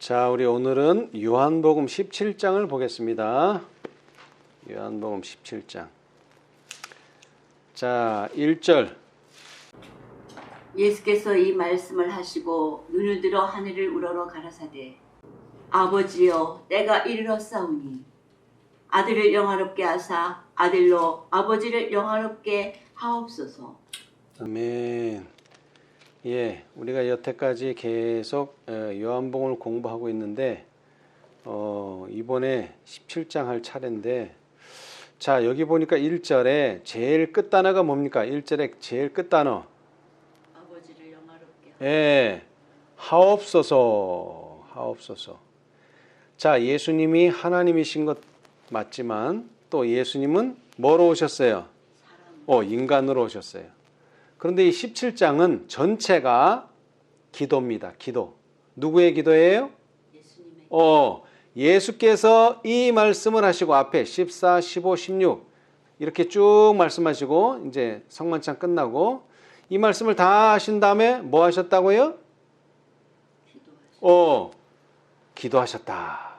자, 우리 오늘은 요한복음 17장을 보겠습니다. 요한복음 17장. 자, 1절. 예수께서 이 말씀을 하시고 눈을 들어 하늘을 우러러 가라사대 아버지여 때가 이르렀사오니 아들을 영화롭게 하사 아들로 아버지를 영화롭게 하옵소서. 아멘. 예, 우리가 여태까지 계속 요한복음을 공부하고 있는데 이번에 17장 할 차례인데, 자, 여기 보니까 1절에 제일 끝단어가 뭡니까? 1절에 제일 끝단어. 아버지를 영화롭게 예, 하옵소서, 하옵소서. 자, 예수님이 하나님이신 것 맞지만 또 예수님은 뭐로 오셨어요? 인간으로 오셨어요. 그런데 이 17장은 전체가 기도입니다. 기도. 누구의 기도예요? 예수님의 예수께서 이 말씀을 하시고 앞에 14, 15, 16 이렇게 쭉 말씀하시고 이제 성만찬 끝나고 이 말씀을 다 하신 다음에 뭐 하셨다고요? 기도하셨다.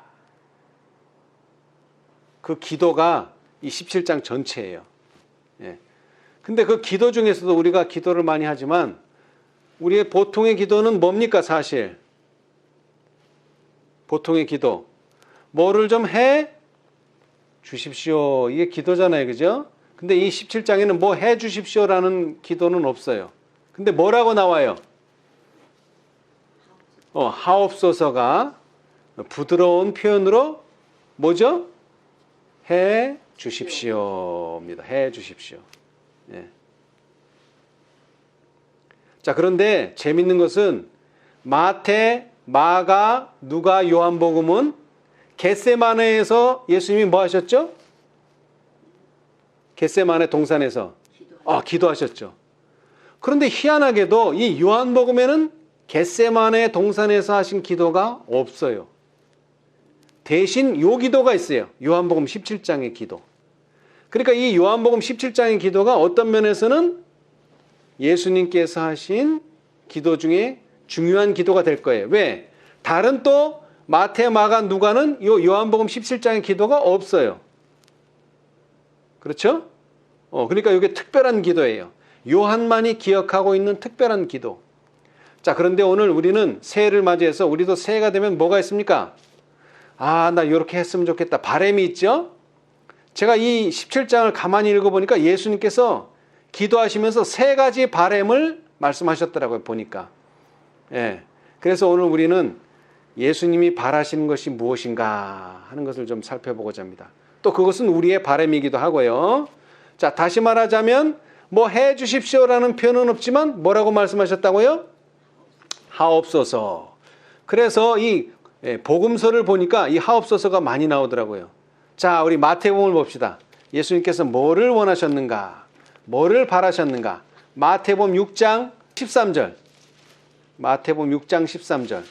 그 기도가 이 17장 전체예요. 예. 근데 그 기도 중에서도 우리가 기도를 많이 하지만 우리의 보통의 기도는 뭡니까 사실? 보통의 기도. 뭐를 좀 해 주십시오. 이게 기도잖아요. 그죠? 근데 이 17장에는 뭐 해 주십시오라는 기도는 없어요. 근데 뭐라고 나와요? 하옵소서가 부드러운 표현으로 뭐죠? 해 주십시오입니다. 해 주십시오. 예. 자, 그런데 재밌는 것은 마태, 마가, 누가, 요한복음은 겟세마네에서 예수님이 뭐 하셨죠? 겟세마네 동산에서 기도하셨죠. 그런데 희한하게도 이 요한복음에는 겟세마네 동산에서 하신 기도가 없어요. 대신 요 기도가 있어요. 요한복음 17장의 기도. 그러니까 이 요한복음 17장의 기도가 어떤 면에서는 예수님께서 하신 기도 중에 중요한 기도가 될 거예요. 왜? 다른 또 마태, 마가, 누가는 이 요한복음 17장의 기도가 없어요. 그렇죠? 그러니까 이게 특별한 기도예요. 요한만이 기억하고 있는 특별한 기도. 자, 그런데 오늘 우리는 새해를 맞이해서 우리도 새해가 되면 뭐가 있습니까? 나 이렇게 했으면 좋겠다. 바람이 있죠? 제가 이 17장을 가만히 읽어보니까 예수님께서 기도하시면서 세 가지 바람을 말씀하셨더라고요, 보니까. 예. 그래서 오늘 우리는 예수님이 바라시는 것이 무엇인가 하는 것을 좀 살펴보고자 합니다. 또 그것은 우리의 바람이기도 하고요. 자, 다시 말하자면 뭐 해 주십시오라는 표현은 없지만 뭐라고 말씀하셨다고요? 하옵소서. 그래서 이 복음서를 보니까 이 하옵소서가 많이 나오더라고요. 자, 우리 마태복음을 봅시다. 예수님께서 뭐를 원하셨는가? 뭐를 바라셨는가? 마태복음 6장 13절. 마태복음 6장 13절.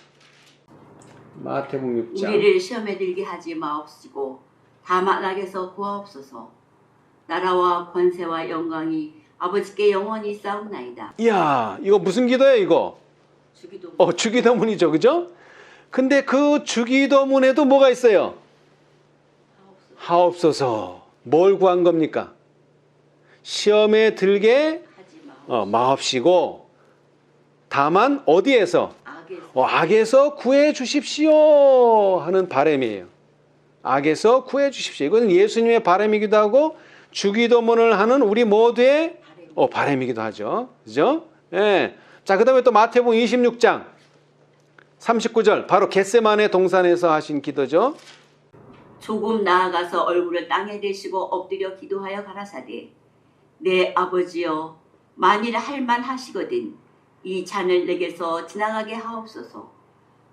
마태복음 6장. 우리를 시험에 들게 하지 마옵시고 다만 악에서 구하옵소서. 나라와 권세와 영광이 아버지께 영원히 싸움나이다. 이야, 이거 무슨 기도예요, 이거? 주기도문. 주기도문이죠, 그죠? 근데 그 주기도문에도 뭐가 있어요? 하옵소서. 뭘 구한 겁니까? 시험에 들게 마옵시고 다만 어디에서? 악에서 구해 주십시오 하는 바람이에요. 악에서 구해 주십시오. 이건 예수님의 바람이기도 하고 주기도문을 하는 우리 모두의 바람이기도 하죠. 그죠? 예. 자, 그 다음에 또 마태복음 26장 39절 바로 겟세마네 동산에서 하신 기도죠. 조금 나아가서 얼굴을 땅에 대시고 엎드려 기도하여 가라사대 내 아버지여 만일 할만하시거든 이 잔을 내게서 지나가게 하옵소서.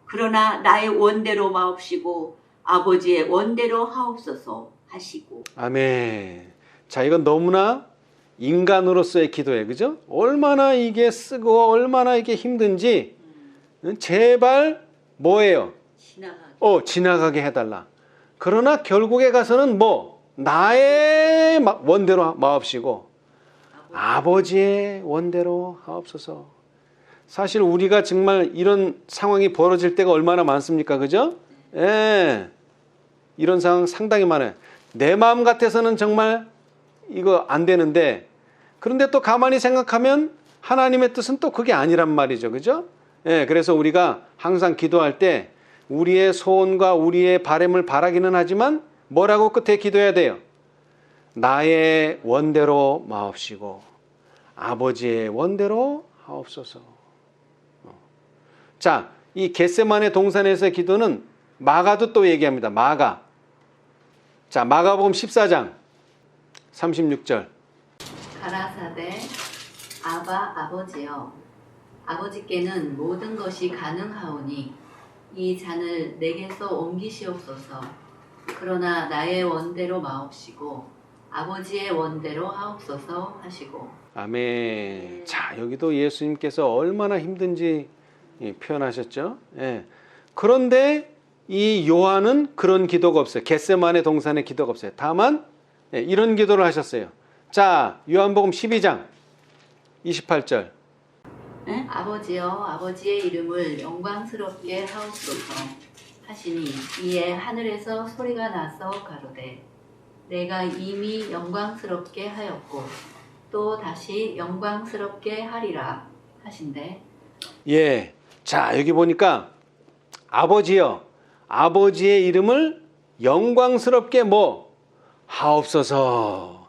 그러나 나의 원대로 마옵시고 아버지의 원대로 하옵소서 하시고. 아멘. 자, 이건 너무나 인간으로서의 기도예요. 그죠? 얼마나 이게 쓰고 얼마나 이게 힘든지 제발 뭐예요? 지나가게 해달라. 그러나 결국에 가서는 나의 원대로 마옵시고 아버지의 원대로 하옵소서. 사실 우리가 정말 이런 상황이 벌어질 때가 얼마나 많습니까? 그죠? 예. 이런 상황 상당히 많아요. 내 마음 같아서는 정말 이거 안 되는데, 그런데 또 가만히 생각하면 하나님의 뜻은 또 그게 아니란 말이죠. 그죠? 예. 그래서 우리가 항상 기도할 때 우리의 소원과 우리의 바람을 바라기는 하지만 뭐라고 끝에 기도해야 돼요? 나의 원대로 마옵시고 아버지의 원대로 하옵소서. 자, 이 겟세마네 동산에서의 기도는 마가도 또 얘기합니다. 마가. 자, 마가복음 14장 36절. 가라사대 아바 아버지여 아버지께는 모든 것이 가능하오니 이 잔을 내게서 옮기시옵소서. 그러나 나의 원대로 마옵시고 아버지의 원대로 하옵소서 하시고. 아멘. 자, 여기도 예수님께서 얼마나 힘든지 표현하셨죠. 예. 그런데 이 요한은 그런 기도가 없어요. 겟세마네 동산의 기도가 없어요. 다만 이런 기도를 하셨어요. 자, 요한복음 12장 28절. 네? 아버지여 아버지의 이름을 영광스럽게 하옵소서 하시니 이에 하늘에서 소리가 나서 가로되 내가 이미 영광스럽게 하였고 또 다시 영광스럽게 하리라 하신대. 예. 자, 여기 보니까 아버지여 아버지의 이름을 영광스럽게 뭐 하옵소서.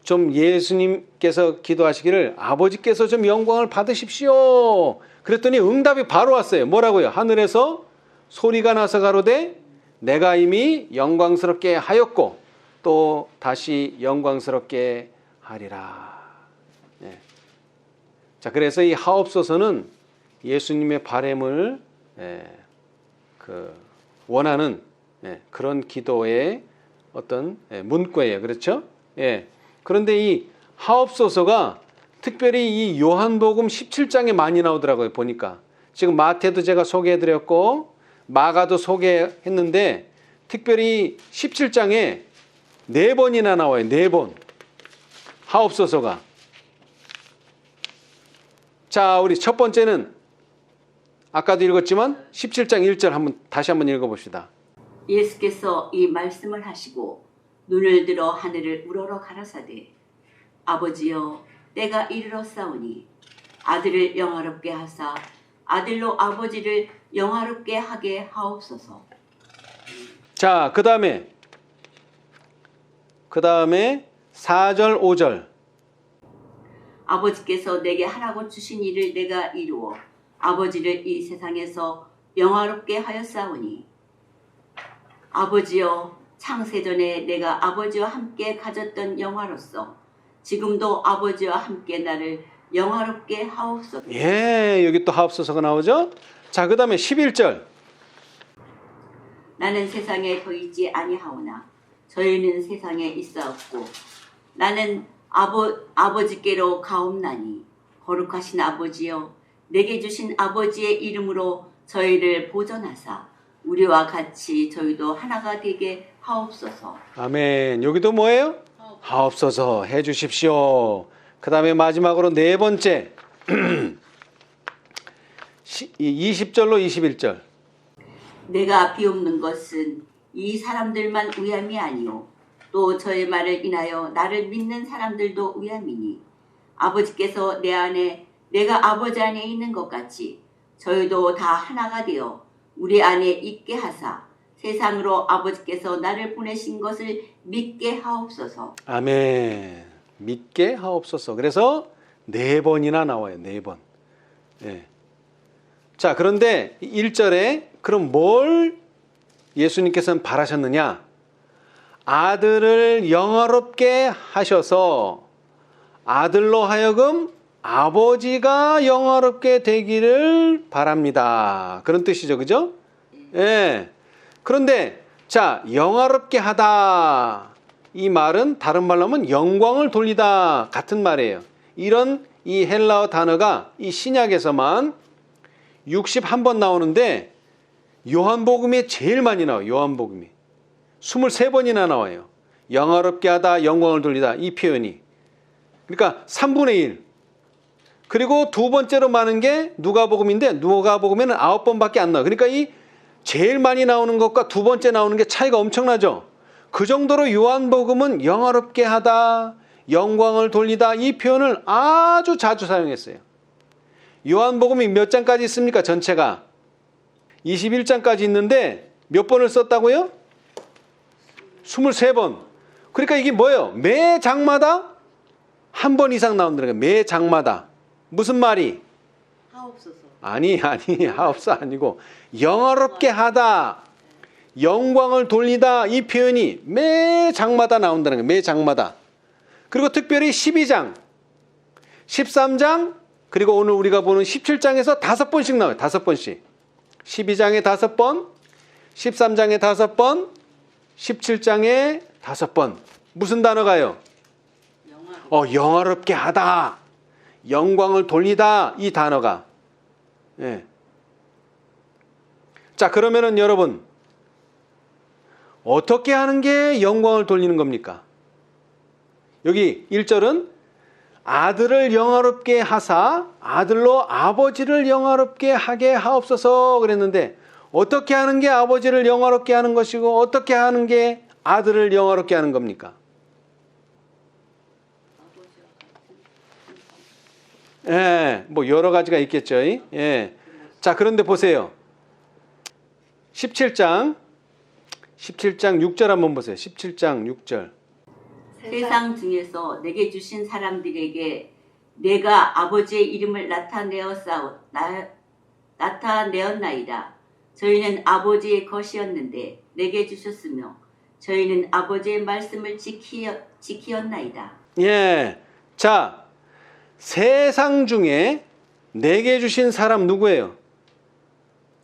좀 예수님께서 기도하시기를 아버지께서 좀 영광을 받으십시오. 그랬더니 응답이 바로 왔어요. 뭐라고요? 하늘에서 소리가 나서 가로되 내가 이미 영광스럽게 하였고 또 다시 영광스럽게 하리라. 예. 자, 그래서 이 하옵소서는 예수님의 바람을 원하는 그런 기도의 어떤 문구예요. 그렇죠? 예. 그런데 이 하옵소서가 특별히 이 요한복음 17장에 많이 나오더라고요. 보니까 지금 마태도 제가 소개해드렸고 마가도 소개했는데 특별히 17장에 4번이나 나와요. 4번 하옵소서가. 자, 우리 첫 번째는 아까도 읽었지만 17장 1절 다시 한번 읽어봅시다. 예수께서 이 말씀을 하시고 눈을 들어 하늘을 우러러 가라사대 아버지여 내가 이르렀사오니 아들을 영화롭게 하사 아들로 아버지를 영화롭게 하게 하옵소서. 자, 그 다음에 4절 5절. 아버지께서 내게 하라고 주신 일을 내가 이루어 아버지를 이 세상에서 영화롭게 하였사오니 아버지여 창세전에 내가 아버지와 함께 가졌던 영화로서 지금도 아버지와 함께 나를 영화롭게 하옵소서. 예, 여기 또 하옵소서가 나오죠. 자, 그 다음에 11절. 나는 세상에 더 있지 아니하오나 저희는 세상에 있사옵고 나는 아버지께로 가옵나니 거룩하신 아버지여 내게 주신 아버지의 이름으로 저희를 보존하사 우리와 같이 저희도 하나가 되게 하옵소서. 아멘. 여기도 뭐예요? 하옵소서 해 주십시오. 그 다음에 마지막으로 4번째 20절로 21절. 내가 비옵는 것은 이 사람들만 위함이 아니요 또 저의 말을 인하여 나를 믿는 사람들도 위함이니 아버지께서 내 안에 내가 아버지 안에 있는 것 같이 저희도 다 하나가 되어 우리 안에 있게 하사 세상으로 아버지께서 나를 보내신 것을 믿게 하옵소서. 아멘. 믿게 하옵소서. 그래서 4번이나 나와요. 4번. 네. 자, 그런데 1절에 그럼 뭘 예수님께서는 바라셨느냐? 아들을 영화롭게 하셔서 아들로 하여금 아버지가 영화롭게 되기를 바랍니다. 그런 뜻이죠. 그죠? 예. 그런데 자, 영화롭게 하다. 이 말은 다른 말로 하면 영광을 돌리다 같은 말이에요. 이런 이 헬라어 단어가 이 신약에서만 61번 나오는데 요한복음에 제일 많이 나와요. 요한복음이 23번이나 나와요. 영화롭게 하다, 영광을 돌리다 이 표현이. 그러니까 3분의 1. 그리고 두 번째로 많은 게 누가복음인데 누가복음에는 9번밖에 안 나와요. 그러니까 이 제일 많이 나오는 것과 두 번째 나오는 게 차이가 엄청나죠. 그 정도로 요한복음은 영화롭게 하다, 영광을 돌리다 이 표현을 아주 자주 사용했어요. 요한복음이 몇 장까지 있습니까? 전체가 21장까지 있는데 몇 번을 썼다고요? 23번. 그러니까 이게 뭐예요? 매 장마다 한 번 이상 나온다는 거예요. 매 장마다. 무슨 말이? 하옵소서. 아니 하옵소 아니고 영화롭게 하다, 영광을 돌리다 이 표현이 매 장마다 나온다는 거예요. 매 장마다. 그리고 특별히 12장, 13장 그리고 오늘 우리가 보는 17장에서 5번씩 나와요. 5번씩. 12장에 5번, 13장에 5번, 17장에 5번. 무슨 단어가요? 영화롭게 하다, 영광을 돌리다 이 단어가. 예. 자, 그러면은 여러분 어떻게 하는 게 영광을 돌리는 겁니까? 여기 1절은 아들을 영화롭게 하사 아들로 아버지를 영화롭게 하게 하옵소서 그랬는데 어떻게 하는 게 아버지를 영화롭게 하는 것이고 어떻게 하는 게 아들을 영화롭게 하는 겁니까? 예, 뭐 여러 가지가 있겠죠. 예. 자, 그런데 보세요. 17장 6절 한번 보세요. 17장 6절. 세상 중에서 내게 주신 사람들에게 내가 아버지의 이름을 나타내었나이다. 저희는 아버지의 것이었는데 내게 주셨으며 저희는 아버지의 말씀을 지키었나이다. 예. 자, 세상 중에 내게 주신 사람 누구예요?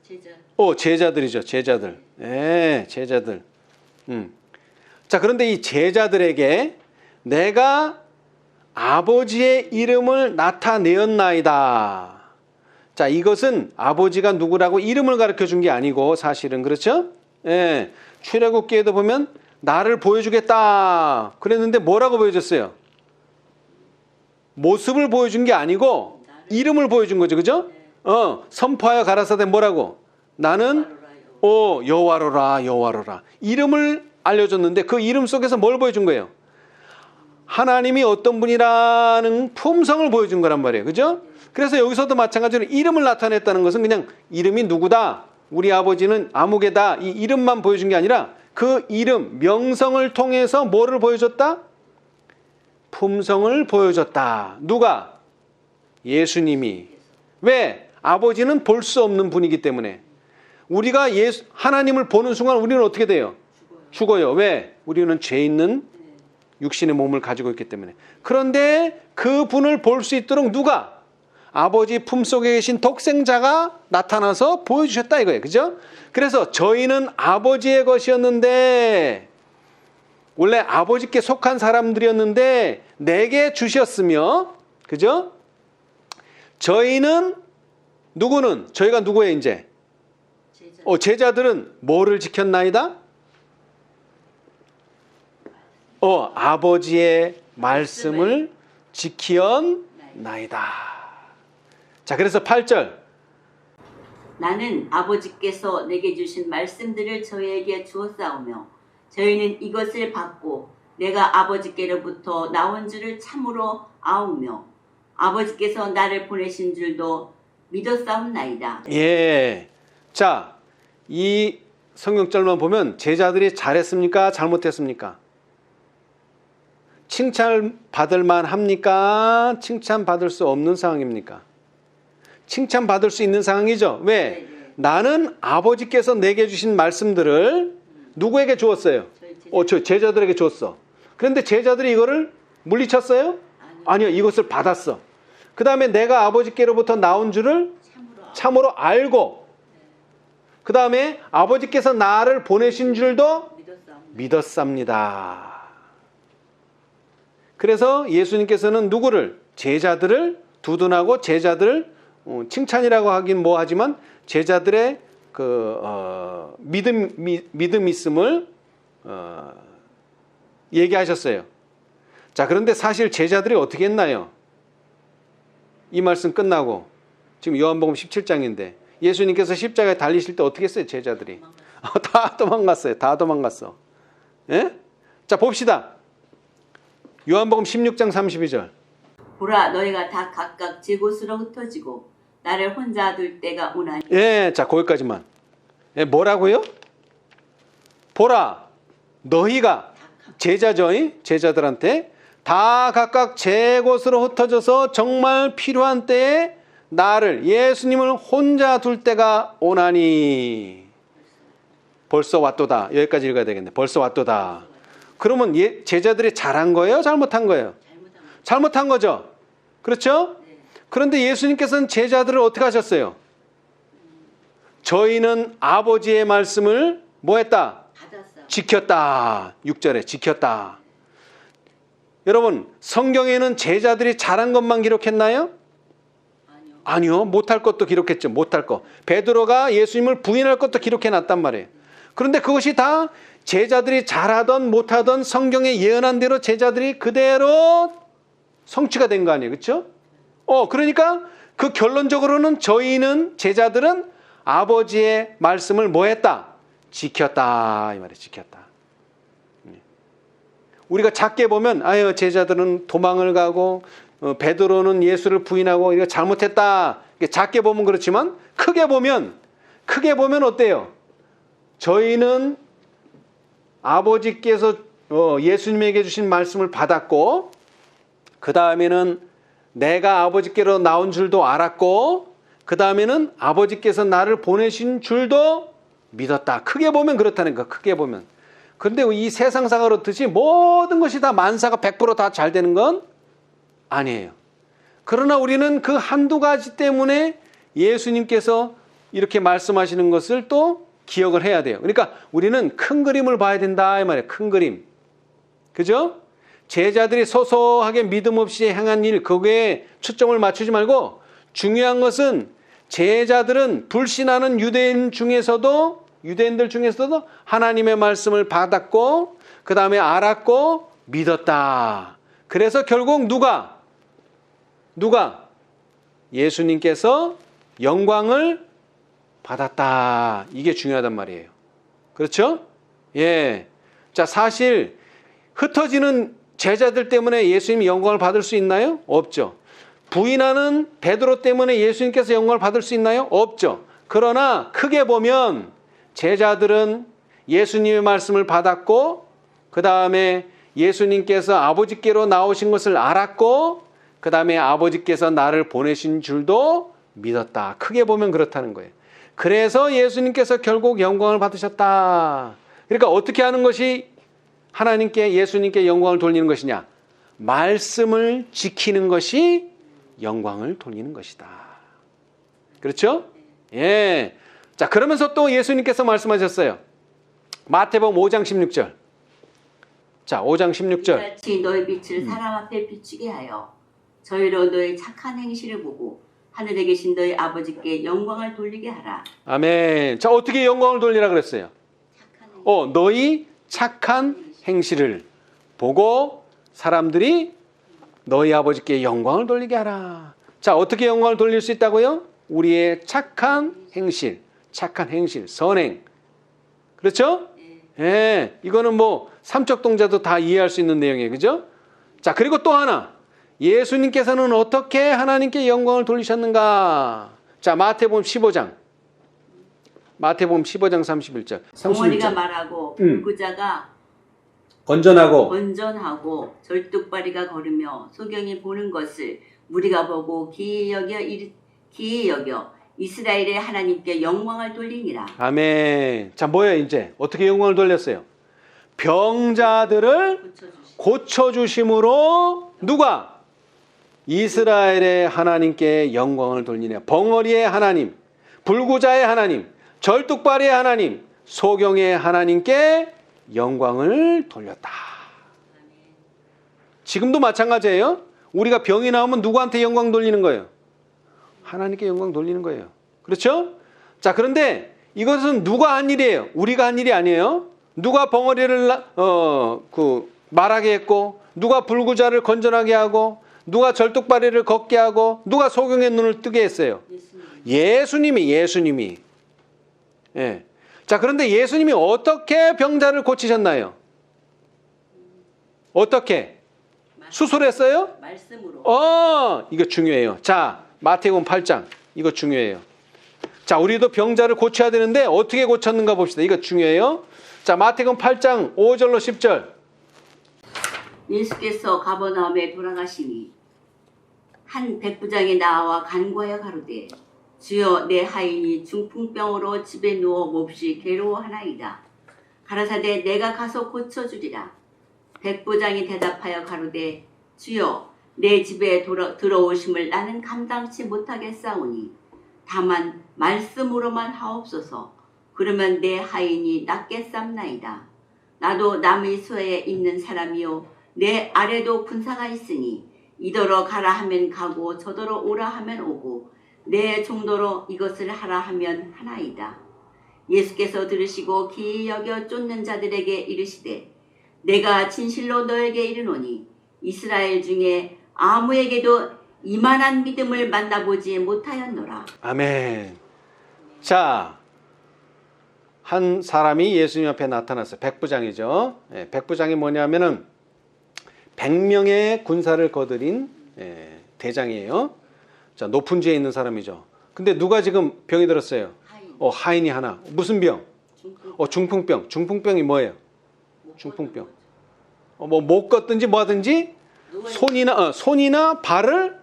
제자. 제자들이죠. 제자들. 예, 제자들. 자, 그런데 이 제자들에게 내가 아버지의 이름을 나타내었나이다. 자, 이것은 아버지가 누구라고 이름을 가르쳐 준 게 아니고 사실은 그렇죠? 예. 출애굽기에도 보면 나를 보여주겠다. 그랬는데 뭐라고 보여줬어요? 모습을 보여준 게 아니고 이름을 보여준 거죠. 그죠? 선포하여 가라사대 뭐라고? 나는 여호와로라 여호와로라. 이름을 알려줬는데 그 이름 속에서 뭘 보여준 거예요? 하나님이 어떤 분이라는 품성을 보여준 거란 말이에요. 그죠? 그래서 여기서도 마찬가지로 이름을 나타냈다는 것은 그냥 이름이 누구다, 우리 아버지는 아무개다 이 이름만 보여준 게 아니라 그 이름, 명성을 통해서 뭐를 보여줬다? 품성을 보여줬다. 누가? 예수님이. 왜? 아버지는 볼 수 없는 분이기 때문에. 우리가 하나님을 보는 순간 우리는 어떻게 돼요? 죽어요. 왜? 우리는 죄 있는 육신의 몸을 가지고 있기 때문에. 그런데 그 분을 볼 수 있도록 누가? 아버지 품속에 계신 독생자가 나타나서 보여주셨다 이거예요. 그죠? 그래서 저희는 아버지의 것이었는데 원래 아버지께 속한 사람들이었는데 내게 주셨으며, 그죠? 저희는 누구는? 저희가 누구예요 이제? 제자들은 뭐를 지켰나이다? 아버지의 말씀을 지키었나이다. 자, 그래서 8절. 나는 아버지께서 내게 주신 말씀들을 저희에게 주었사오며 저희는 이것을 받고 내가 아버지께로부터 나온 줄을 참으로 아오며 아버지께서 나를 보내신 줄도 믿었사옵나이다. 예. 자, 이 성경절만 보면 제자들이 잘했습니까? 잘못했습니까? 칭찬받을 만합니까? 칭찬받을 수 없는 상황입니까? 칭찬받을 수 있는 상황이죠. 왜? 네. 나는 아버지께서 내게 주신 말씀들을 누구에게 주었어요? 제자들에게 줬어. 그런데 제자들이 이거를 물리쳤어요? 아니요. 이것을 받았어. 그 다음에 내가 아버지께로부터 나온 줄을 참으로 알고, 그 다음에 아버지께서 나를 보내신 줄도 믿었습니다. 그래서 예수님께서는 누구를? 제자들을 두둔하고 제자들을 칭찬이라고 하긴 뭐하지만 제자들의 믿음 있음을 얘기하셨어요. 자, 그런데 사실 제자들이 어떻게 했나요? 이 말씀 끝나고 지금 요한복음 17장인데 예수님께서 십자가에 달리실 때 어떻게 했어요? 제자들이 다 도망갔어요. 다 도망갔어. 예? 자 봅시다. 요한복음 16장 32절. 보라 너희가 다 각각 제 곳으로 흩어지고 나를 혼자 둘 때가 오나니. 예, 자 거기까지만. 예, 뭐라고요? 보라 너희가 제자죠. 제자들한테 다 각각 제 곳으로 흩어져서 정말 필요한 때에 나를 예수님을 혼자 둘 때가 오나니. 벌써 왔도다. 여기까지 읽어야 되겠네. 벌써 왔도다. 그러면 제자들이 잘한 거예요? 잘못한 거예요? 잘못한 거죠. 그렇죠? 그런데 예수님께서는 제자들을 어떻게 하셨어요? 저희는 아버지의 말씀을 뭐 했다? 받았어. 지켰다. 6절에 지켰다. 여러분 성경에는 제자들이 잘한 것만 기록했나요? 아니요. 못할 것도 기록했죠. 못할 거. 베드로가 예수님을 부인할 것도 기록해놨단 말이에요. 그런데 그것이 다 제자들이 잘하던 못하던 성경에 예언한 대로 제자들이 그대로 성취가 된 거 아니에요. 그렇죠? 그러니까 그 결론적으로는 저희는 제자들은 아버지의 말씀을 뭐 했다? 지켰다. 이 말이에요. 지켰다. 우리가 작게 보면 제자들은 도망을 가고 베드로는 예수를 부인하고 이거 잘못했다. 작게 보면 그렇지만 크게 보면 어때요? 저희는 아버지께서 예수님에게 주신 말씀을 받았고 그 다음에는 내가 아버지께로 나온 줄도 알았고 그 다음에는 아버지께서 나를 보내신 줄도 믿었다. 크게 보면 그렇다는 거야. 크게 보면. 그런데 이 세상사가 그렇듯이 모든 것이 다 만사가 100% 다 잘 되는 건 아니에요. 그러나 우리는 그 한두 가지 때문에 예수님께서 이렇게 말씀하시는 것을 또 기억을 해야 돼요. 그러니까 우리는 큰 그림을 봐야 된다 이 말이에요. 큰 그림. 그죠? 제자들이 소소하게 믿음 없이 행한 일 거기에 초점을 맞추지 말고 중요한 것은 제자들은 불신하는 유대인들 중에서도 하나님의 말씀을 받았고 그 다음에 알았고 믿었다. 그래서 결국 누가 예수님께서 영광을 받았다. 이게 중요하단 말이에요. 그렇죠? 예. 자, 사실 흩어지는 제자들 때문에 예수님이 영광을 받을 수 있나요? 없죠. 부인하는 베드로 때문에 예수님께서 영광을 받을 수 있나요? 없죠. 그러나 크게 보면 제자들은 예수님의 말씀을 받았고 그 다음에 예수님께서 아버지께로 나오신 것을 알았고 그 다음에 아버지께서 나를 보내신 줄도 믿었다. 크게 보면 그렇다는 거예요. 그래서 예수님께서 결국 영광을 받으셨다. 그러니까 어떻게 하는 것이 하나님께 예수님께 영광을 돌리는 것이냐? 말씀을 지키는 것이 영광을 돌리는 것이다. 그렇죠? 예. 자, 그러면서 또 예수님께서 말씀하셨어요. 마태복음 5장 16절. 자, 5장 16절. 이같이 너의 빛을 사람 앞에 비추게 하여 저희로 너의 착한 행실을 보고 하늘에 계신 너희 아버지께 영광을 돌리게 하라. 아멘. 자, 어떻게 영광을 돌리라 그랬어요? 너희 착한 행실을 보고 사람들이 너희 아버지께 영광을 돌리게 하라. 자, 어떻게 영광을 돌릴 수 있다고요? 우리의 착한 행실, 선행. 그렇죠? 예. 이거는 뭐 삼척 동자도 다 이해할 수 있는 내용이에요. 그죠? 자, 그리고 또 하나. 예수님께서는 어떻게 하나님께 영광을 돌리셨는가? 자, 마태복음 15장 31절. 덩어리가 말하고 불구자가 건전하고 절뚝발이가 걸으며 소경이 보는 것을 무리가 보고 기이 여겨 이스라엘의 하나님께 영광을 돌리니라. 아멘. 자, 뭐예요 이제? 어떻게 영광을 돌렸어요? 병자들을 고쳐주심으로 누가? 이스라엘의 하나님께 영광을 돌리냐. 벙어리의 하나님, 불구자의 하나님, 절뚝발이의 하나님, 소경의 하나님께 영광을 돌렸다. 지금도 마찬가지예요. 우리가 병이 나오면 누구한테 영광 돌리는 거예요? 하나님께 영광 돌리는 거예요. 그렇죠? 자, 그런데 이것은 누가 한 일이에요? 우리가 한 일이 아니에요. 누가 벙어리를 말하게 했고, 누가 불구자를 건전하게 하고, 누가 절뚝발이를 걷게 하고 누가 소경의 눈을 뜨게 했어요? 예수님이. 예. 자, 그런데 예수님이 어떻게 병자를 고치셨나요? 어떻게? 수술했어요? 말씀으로. 이거 중요해요. 자, 마태복음 8장. 이거 중요해요. 자, 우리도 병자를 고쳐야 되는데 어떻게 고쳤는가 봅시다. 이거 중요해요. 자, 마태복음 8장 5절로 10절. 예수께서 가버나움에 돌아가시니 한 백부장이 나와 간구하여 가로되 주여 내 하인이 중풍병으로 집에 누워 몹시 괴로워하나이다. 가라사대 내가 가서 고쳐주리라. 백부장이 대답하여 가로되 주여 내 집에 들어오심을 나는 감당치 못하겠사오니 다만 말씀으로만 하옵소서. 그러면 내 하인이 낫겠삼나이다. 나도 남의 수에 있는 사람이요 내 아래도 군사가 있으니 이더러 가라 하면 가고 저더러 오라 하면 오고 내 종도로 이것을 하라 하면 하나이다. 예수께서 들으시고 기이 여겨 쫓는 자들에게 이르시되 내가 진실로 너에게 이르노니 이스라엘 중에 아무에게도 이만한 믿음을 만나보지 못하였노라. 아멘. 자, 한 사람이 예수님 앞에 나타났어요. 백부장이죠. 예, 백부장이 뭐냐면은 100명의 군사를 거느린 대장이에요. 자, 높은 지에 있는 사람이죠. 근데 누가 지금 병이 들었어요? 하인이 하나. 무슨 병? 중풍병. 중풍병이 뭐예요? 중풍병. 못 걷든지 뭐 하든지 손이나 발을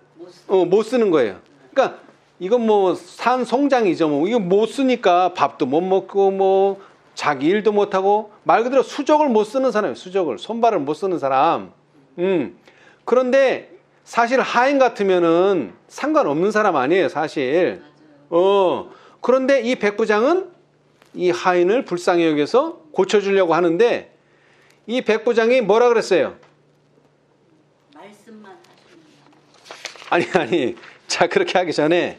못 쓰는 거예요. 그러니까 이건 뭐 산송장이죠. 뭐 이거 못 쓰니까 밥도 못 먹고 뭐 자기 일도 못 하고 말 그대로 수족을 못 쓰는 사람이에요. 수족을 손발을 못 쓰는 사람. 그런데 사실 하인 같으면은 상관없는 사람 아니에요, 사실. 그런데 이 백부장은 이 하인을 불쌍히 여겨서 고쳐주려고 하는데 이 백부장이 뭐라 그랬어요? 말씀만 하시는. 아니. 자, 그렇게 하기 전에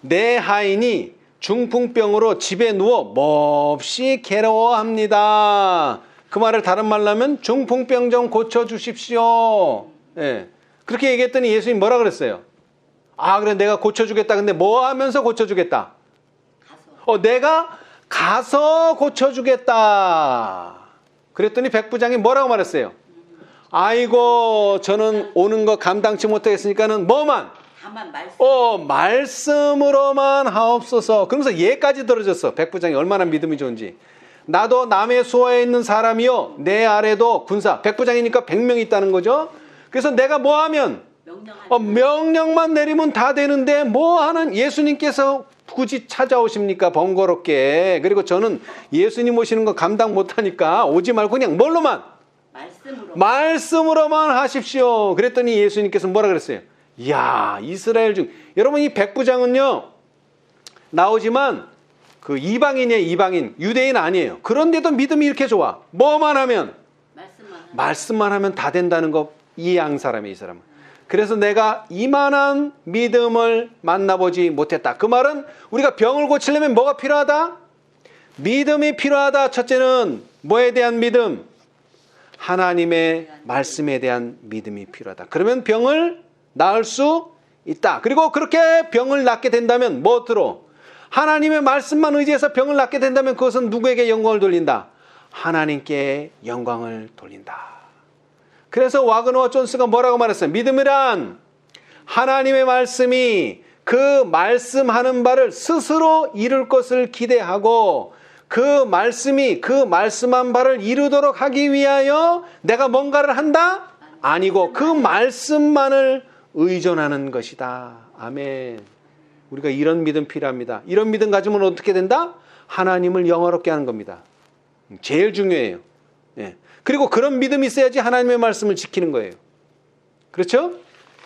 내 하인이 중풍병으로 집에 누워 몹시 괴로워합니다. 그 말을 다른 말로 하면 중풍병 좀 고쳐주십시오. 예. 그렇게 얘기했더니 예수님 뭐라 그랬어요? 그래 내가 고쳐주겠다. 근데 뭐 하면서 고쳐주겠다? 내가 가서 고쳐주겠다. 그랬더니 백부장이 뭐라고 말했어요? 아이고 저는 오는 거 감당치 못하겠으니까는 뭐만? 다만 말씀으로만 하옵소서. 그러면서 얘까지 들어줬어. 백부장이 얼마나 믿음이 좋은지. 나도 남의 수하에 있는 사람이요 내 아래도 군사. 백부장이니까 100명이 있다는 거죠. 그래서 내가 뭐 하면 명령만 내리면 다 되는데 뭐 하는 예수님께서 굳이 찾아오십니까? 번거롭게. 그리고 저는 예수님 오시는 거 감당 못하니까 오지 말고 그냥 뭘로만? 말씀으로만 하십시오. 그랬더니 예수님께서 뭐라 그랬어요? 이야, 이스라엘 중 여러분 이 백부장은요 나오지만 그 이방인이에요. 이방인. 유대인 아니에요. 그런데도 믿음이 이렇게 좋아. 뭐만 하면? 말씀만 하면 다 된다는 거 이해한 사람이 이 사람은. 그래서 내가 이만한 믿음을 만나보지 못했다. 그 말은 우리가 병을 고치려면 뭐가 필요하다? 믿음이 필요하다. 첫째는 뭐에 대한 믿음? 하나님의 말씀에 대한 믿음이 필요하다. 그러면 병을 나을 수 있다. 그리고 그렇게 병을 낫게 된다면 무엇으로? 하나님의 말씀만 의지해서 병을 낫게 된다면 그것은 누구에게 영광을 돌린다? 하나님께 영광을 돌린다. 그래서 와그너와 존스가 뭐라고 말했어요? 믿음이란 하나님의 말씀이 그 말씀하는 바를 스스로 이룰 것을 기대하고 그 말씀이 그 말씀한 바를 이루도록 하기 위하여 내가 뭔가를 한다? 아니고 그 말씀만을 의존하는 것이다. 아멘. 우리가 이런 믿음 필요합니다. 이런 믿음 가지면 어떻게 된다? 하나님을 영화롭게 하는 겁니다. 제일 중요해요. 예. 그리고 그런 믿음이 있어야지 하나님의 말씀을 지키는 거예요. 그렇죠?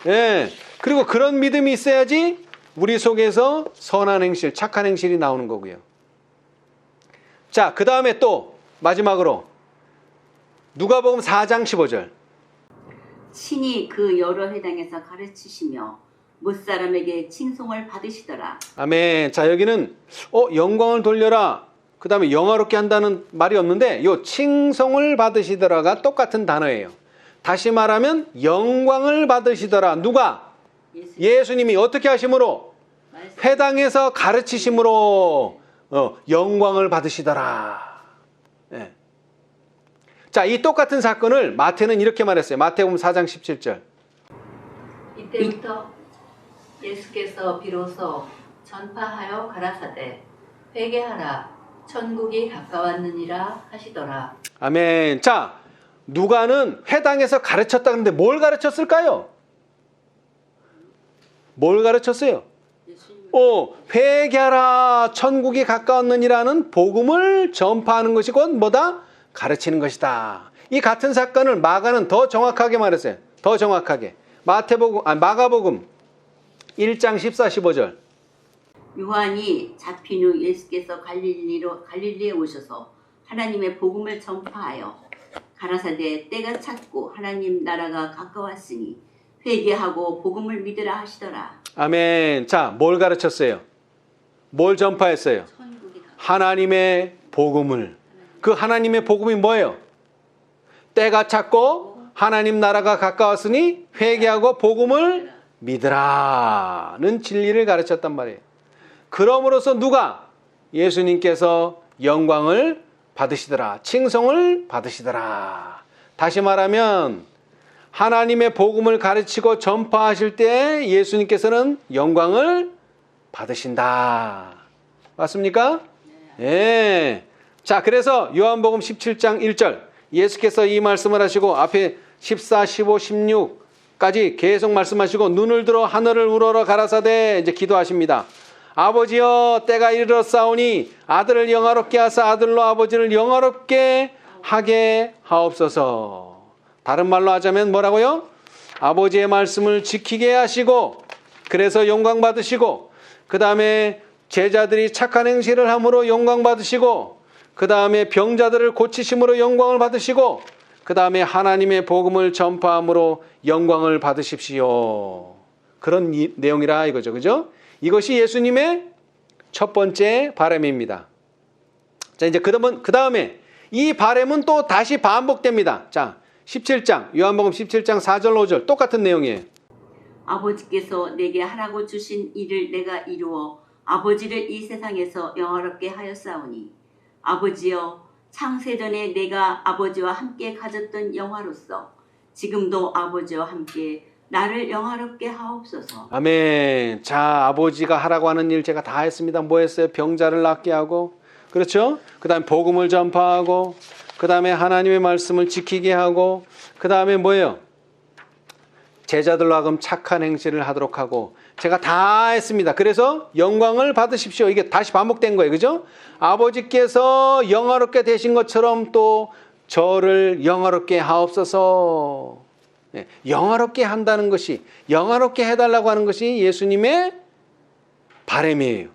예. 그리고 그런 믿음이 있어야지 우리 속에서 선한 행실, 착한 행실이 나오는 거고요. 자, 그 다음에 또 마지막으로 누가복음 4장 15절. 친히 그 여러 회당에서 가르치시며 못사람에게 칭송을 받으시더라. 아멘. 자, 여기는 영광을 돌려라. 그 다음에 영화롭게 한다는 말이 없는데 요 칭송을 받으시더라가 똑같은 단어예요. 다시 말하면 영광을 받으시더라. 누가? 예수 예수님이 어떻게 하심으로? 말씀 회당에서 가르치심으로 영광을 받으시더라. 예. 자, 이 똑같은 사건을 마태는 이렇게 말했어요. 마태복음 4장 17절. 이때부터 예수께서 비로소 전파하여 가라사대 회개하라 천국이 가까웠느니라 하시더라. 아멘. 자, 누가는 회당에서 가르쳤다 그러는데 뭘 가르쳤을까요? 뭘 가르쳤어요? 예수님 회개하라 천국이 가까웠느니라는 복음을 전파하는 것이 곧 뭐다? 가르치는 것이다. 이 같은 사건을 마가는 더 정확하게 말했어요. 더 정확하게. 마가복음 1장 14, 15절. 요한이 잡힌 후 예수께서 갈릴리에 오셔서 하나님의 복음을 전파하여 가라사대 때가 찼고 하나님 나라가 가까웠으니 회개하고 복음을 믿으라 하시더라. 아멘. 자, 뭘 가르쳤어요? 뭘 전파했어요? 천국이 가까워. 하나님의 복음을. 그 하나님의 복음이 뭐예요? 때가 찼고 하나님 나라가 가까웠으니 회개하고 복음을 믿으라는 진리를 가르쳤단 말이에요. 그럼으로써 누가? 예수님께서 영광을 받으시더라. 칭송을 받으시더라. 다시 말하면 하나님의 복음을 가르치고 전파하실 때 예수님께서는 영광을 받으신다. 맞습니까? 예. 자, 그래서 요한복음 17장 1절 예수께서 이 말씀을 하시고 앞에 14, 15, 16까지 계속 말씀하시고 눈을 들어 하늘을 우러러 가라사대 이제 기도하십니다. 아버지여 때가 이르렀사오니 아들을 영화롭게 하사 아들로 아버지를 영화롭게 하게 하옵소서. 다른 말로 하자면 뭐라고요? 아버지의 말씀을 지키게 하시고 그래서 영광 받으시고 그 다음에 제자들이 착한 행실을 함으로 영광 받으시고 그 다음에 병자들을 고치심으로 영광을 받으시고 그 다음에 하나님의 복음을 전파함으로 영광을 받으십시오. 그런 내용이라 이거죠. 그죠? 이것이 예수님의 첫 번째 바람입니다. 자, 이제 그 다음에 이 바람은 또 다시 반복됩니다. 자, 17장, 요한복음 17장 4절 5절 똑같은 내용이에요. 아버지께서 내게 하라고 주신 일을 내가 이루어 아버지를 이 세상에서 영화롭게 하였사오니 아버지여 창세전에 내가 아버지와 함께 가졌던 영화로서 지금도 아버지와 함께 나를 영화롭게 하옵소서. 아멘. 자, 아버지가 하라고 하는 일 제가 다 했습니다. 뭐 했어요? 병자를 낫게 하고, 그렇죠? 그 다음에 복음을 전파하고, 그 다음에 하나님의 말씀을 지키게 하고, 그 다음에 뭐예요? 제자들로 하여금 착한 행실을 하도록 하고, 제가 다 했습니다. 그래서 영광을 받으십시오. 이게 다시 반복된 거예요. 그죠? 아버지께서 영화롭게 되신 것처럼 또 저를 영화롭게 하옵소서. 네, 영화롭게 한다는 것이, 영화롭게 해달라고 하는 것이 예수님의 바람이에요.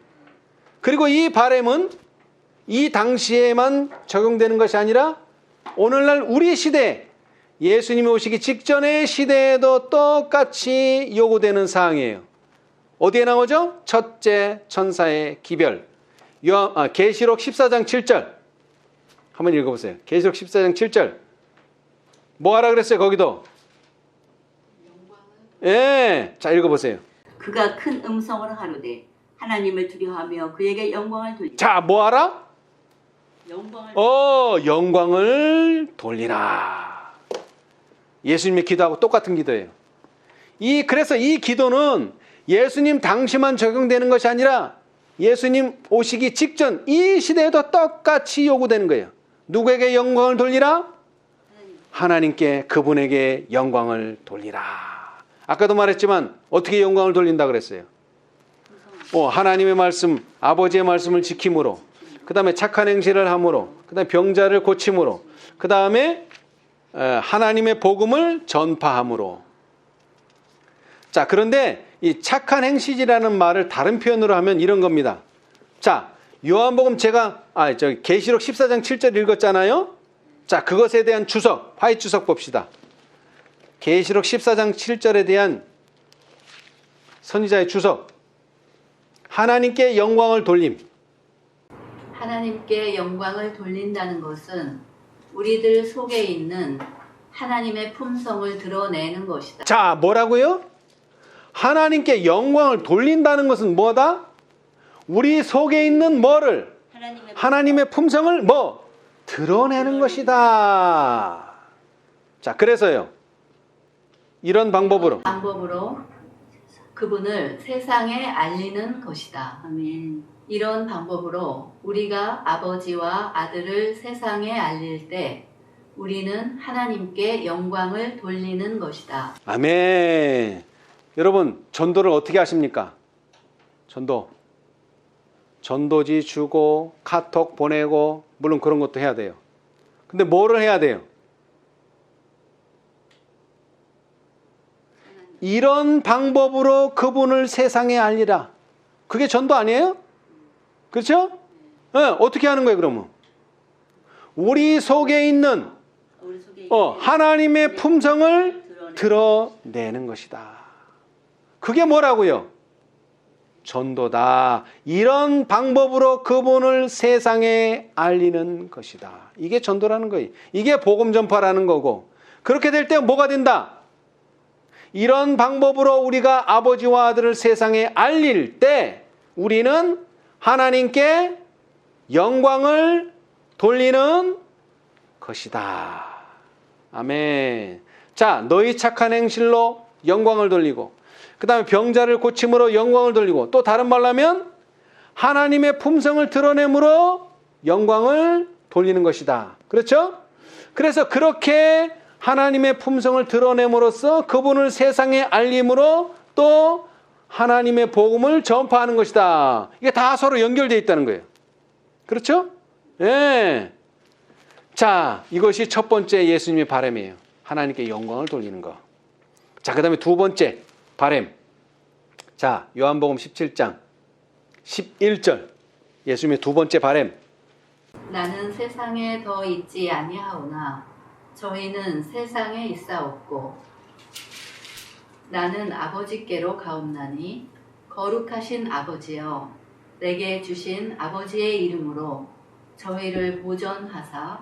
그리고 이 바람은 이 당시에만 적용되는 것이 아니라 오늘날 우리 시대, 예수님이 오시기 직전의 시대에도 똑같이 요구되는 사항이에요. 어디에 나오죠? 첫째 천사의 기별. 계시록 14장 7절. 한번 읽어보세요. 계시록 14장 7절. 뭐 하라 그랬어요? 거기도. 예, 자 읽어보세요. 그가 큰 음성으로 하루되 하나님을 두려워하며 그에게 영광을 돌리라. 자, 뭐 하라? 영광을 영광을 돌리라. 예수님의 기도하고 똑같은 기도예요. 그래서 이 기도는 예수님 당시만 적용되는 것이 아니라 예수님 오시기 직전 이 시대에도 똑같이 요구되는 거예요. 누구에게 영광을 돌리라? 하나님께, 그분에게 영광을 돌리라. 아까도 말했지만 어떻게 영광을 돌린다 그랬어요? 하나님의 말씀, 아버지의 말씀을 지킴으로, 그 다음에 착한 행실을 함으로, 그 다음에 병자를 고침으로, 그 다음에 하나님의 복음을 전파함으로. 자, 그런데 이 착한 행실이라는 말을 다른 표현으로 하면 이런 겁니다. 자, 요한복음 계시록 14장 7절 읽었잖아요. 자, 그것에 대한 주석, 화이트 주석 봅시다. 계시록 14장 7절에 대한 선지자의 주석. 하나님께 영광을 돌림. 하나님께 영광을 돌린다는 것은 우리들 속에 있는 하나님의 품성을 드러내는 것이다. 자, 뭐라고요? 하나님께 영광을 돌린다는 것은 뭐다? 우리 속에 있는 뭐를? 하나님의 품성을 뭐? 드러내는 것이다. 자, 그래서요. 이런 방법으로 그분을 세상에 알리는 것이다. 아멘. 이런 방법으로 우리가 아버지와 아들을 세상에 알릴 때 우리는 하나님께 영광을 돌리는 것이다. 아멘. 여러분, 전도를 어떻게 하십니까? 전도지 주고 카톡 보내고 물론 그런 것도 해야 돼요. 근데 뭐를 해야 돼요? 이런 방법으로 그분을 세상에 알리라. 그게 전도 아니에요? 그렇죠? 네, 어떻게 하는 거예요, 그러면? 우리 속에 있는 하나님의 품성을 드러내는 것이다. 그게 뭐라고요? 전도다. 이런 방법으로 그분을 세상에 알리는 것이다. 이게 전도라는 거예요. 이게 복음 전파라는 거고. 그렇게 될 때 뭐가 된다? 이런 방법으로 우리가 아버지와 아들을 세상에 알릴 때 우리는 하나님께 영광을 돌리는 것이다. 아멘. 자, 너희 착한 행실로 영광을 돌리고, 그 다음에 병자를 고침으로 영광을 돌리고, 또 다른 말로 하면 하나님의 품성을 드러내므로 영광을 돌리는 것이다. 그렇죠? 그래서 그렇게 하나님의 품성을 드러냄으로써 그분을 세상에 알림으로 또 하나님의 복음을 전파하는 것이다. 이게 다 서로 연결되어 있다는 거예요. 그렇죠? 예. 자, 이것이 첫 번째 예수님의 바람이에요. 하나님께 영광을 돌리는 거. 자, 그 다음에 두 번째 바람. 자, 요한복음 17장 11절. 예수님의 두 번째 바람. 나는 세상에 더 있지 아니하오나 저희는 세상에 있사옵고 나는 아버지께로 가옵나니 거룩하신 아버지여 내게 주신 아버지의 이름으로 저희를 보전하사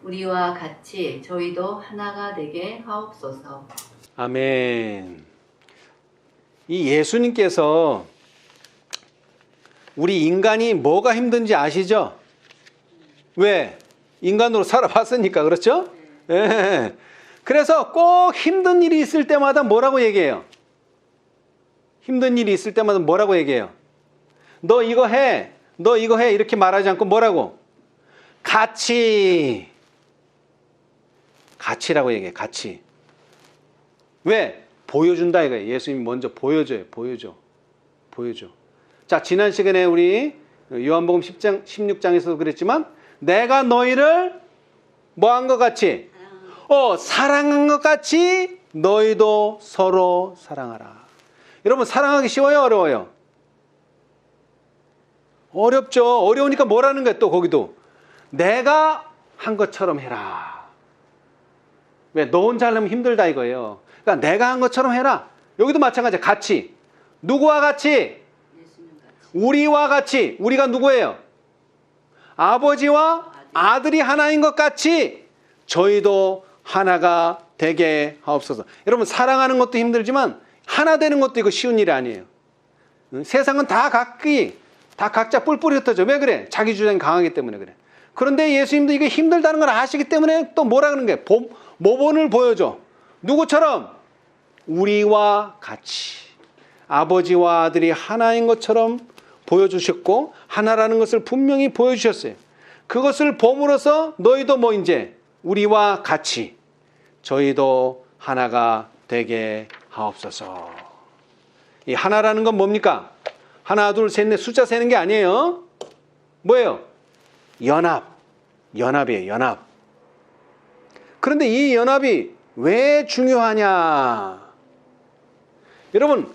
우리와 같이 저희도 하나가 되게 하옵소서. 아멘. 이 예수님께서 우리 인간이 뭐가 힘든지 아시죠? 왜? 인간으로 살아봤으니까. 그렇죠? 예. 그래서 꼭 힘든 일이 있을 때마다 뭐라고 얘기해요? 힘든 일이 있을 때마다 뭐라고 얘기해요? 너 이거 해. 너 이거 해. 이렇게 말하지 않고 뭐라고? 같이라고 얘기해. 같이. 왜? 보여준다 이거예요. 예수님이 먼저 보여줘요. 보여줘. 자, 지난 시간에 우리 요한복음 10장, 16장에서도 그랬지만 내가 너희를 뭐 한 것 같이? 사랑한 것 같이 너희도 서로 사랑하라. 여러분, 사랑하기 쉬워요? 어려워요? 어렵죠. 어려우니까 뭐라는 거예요? 또 거기도 내가 한 것처럼 해라. 왜? 너 혼자 하려면 힘들다 이거예요. 그러니까 내가 한 것처럼 해라. 여기도 마찬가지야. 같이. 누구와 같이? 우리와 같이. 우리가 누구예요? 아버지와 아들이 하나인 것 같이 저희도 하나가 되게 하옵소서. 여러분, 사랑하는 것도 힘들지만 하나 되는 것도 이거 쉬운 일이 아니에요. 세상은 다 각자 뿔뿔이 흩어져. 왜 그래? 자기 주장이 강하기 때문에 그래. 그런데 예수님도 이게 힘들다는 걸 아시기 때문에 또 뭐라 그러는 거예요? 모본을 보여줘. 누구처럼? 우리와 같이. 아버지와 아들이 하나인 것처럼 보여주셨고 하나라는 것을 분명히 보여주셨어요. 그것을 봄으로써 너희도 뭐 이제 우리와 같이 저희도 하나가 되게 하옵소서. 이 하나라는 건 뭡니까? 하나, 둘, 셋, 넷 숫자 세는 게 아니에요. 뭐예요? 연합이에요. 연합. 그런데 이 연합이 왜 중요하냐? 여러분,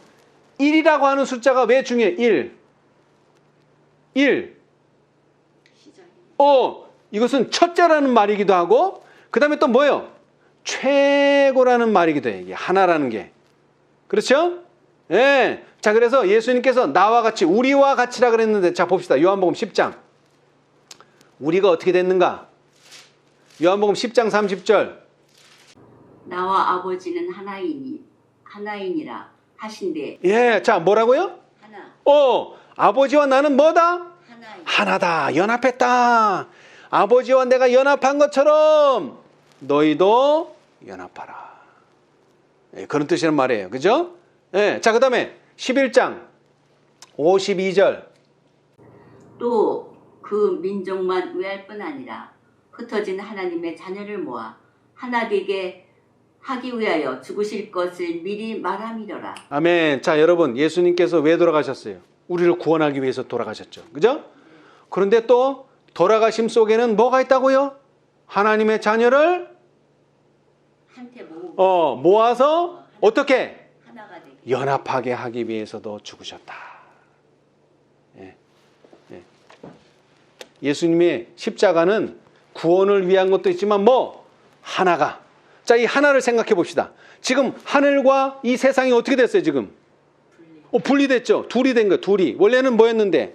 1이라고 하는 숫자가 왜 중요해요? 1. 이것은 첫째라는 말이기도 하고 그 다음에 또 뭐예요? 최고라는 말이기도 해요. 이게 하나라는 게. 그렇죠? 예. 자, 그래서 예수님께서 나와 같이, 우리와 같이라 그랬는데, 자, 봅시다. 요한복음 10장. 우리가 어떻게 됐는가? 요한복음 10장 30절. 나와 아버지는 하나이니라 하신대. 예, 자, 뭐라고요? 하나, 아버지와 나는 뭐다? 하나이. 하나다. 연합했다. 아버지와 내가 연합한 것처럼 너희도 연합하라. 예, 그런 뜻이란 말이에요. 그죠? 예, 자, 그 다음에 11장 52절. 또 그 민족만 위할 뿐 아니라 흩어진 하나님의 자녀를 모아 하나 되게 하기 위하여 죽으실 것을 미리 말함이더라. 아멘. 자, 여러분, 예수님께서 왜 돌아가셨어요? 우리를 구원하기 위해서 돌아가셨죠. 그죠? 그런데 또 돌아가심 속에는 뭐가 있다고요? 하나님의 자녀를 한테 모으고 모아서 어떻게? 하나가 되게. 연합하게 하기 위해서도 죽으셨다. 예. 예. 예수님의 십자가는 구원을 위한 것도 있지만 하나가. 자, 이 하나를 생각해 봅시다. 지금 하늘과 이 세상이 어떻게 됐어요, 지금? 분리됐죠. 둘이 된 거예요, 둘이. 원래는 뭐였는데?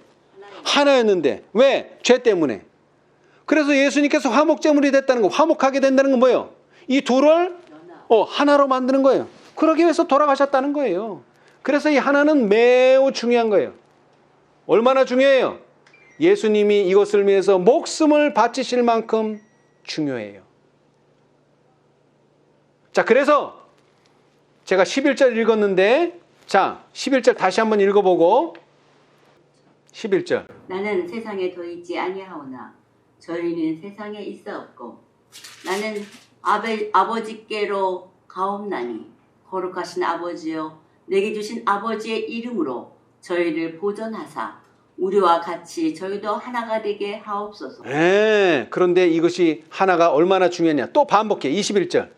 하나였는데. 왜? 죄 때문에. 그래서 예수님께서 화목제물이 됐다는 거, 화목하게 된다는 건 뭐예요? 이 둘을 하나로 만드는 거예요. 그러기 위해서 돌아가셨다는 거예요. 그래서 이 하나는 매우 중요한 거예요. 얼마나 중요해요? 예수님이 이것을 위해서 목숨을 바치실 만큼 중요해요. 자, 그래서 제가 11절 읽었는데, 자, 11절 다시 한번 읽어보고, 11절. 나는 세상에 더 있지 아니하오나 저희는 세상에 있어 없고 나는 아버지께로 가옵나니 거룩하신 아버지여 내게 주신 아버지의 이름으로 저희를 보존하사 우리와 같이 저희도 하나가 되게 하옵소서. 네, 그런데 이것이 하나가 얼마나 중요하냐. 또 반복해. 21절.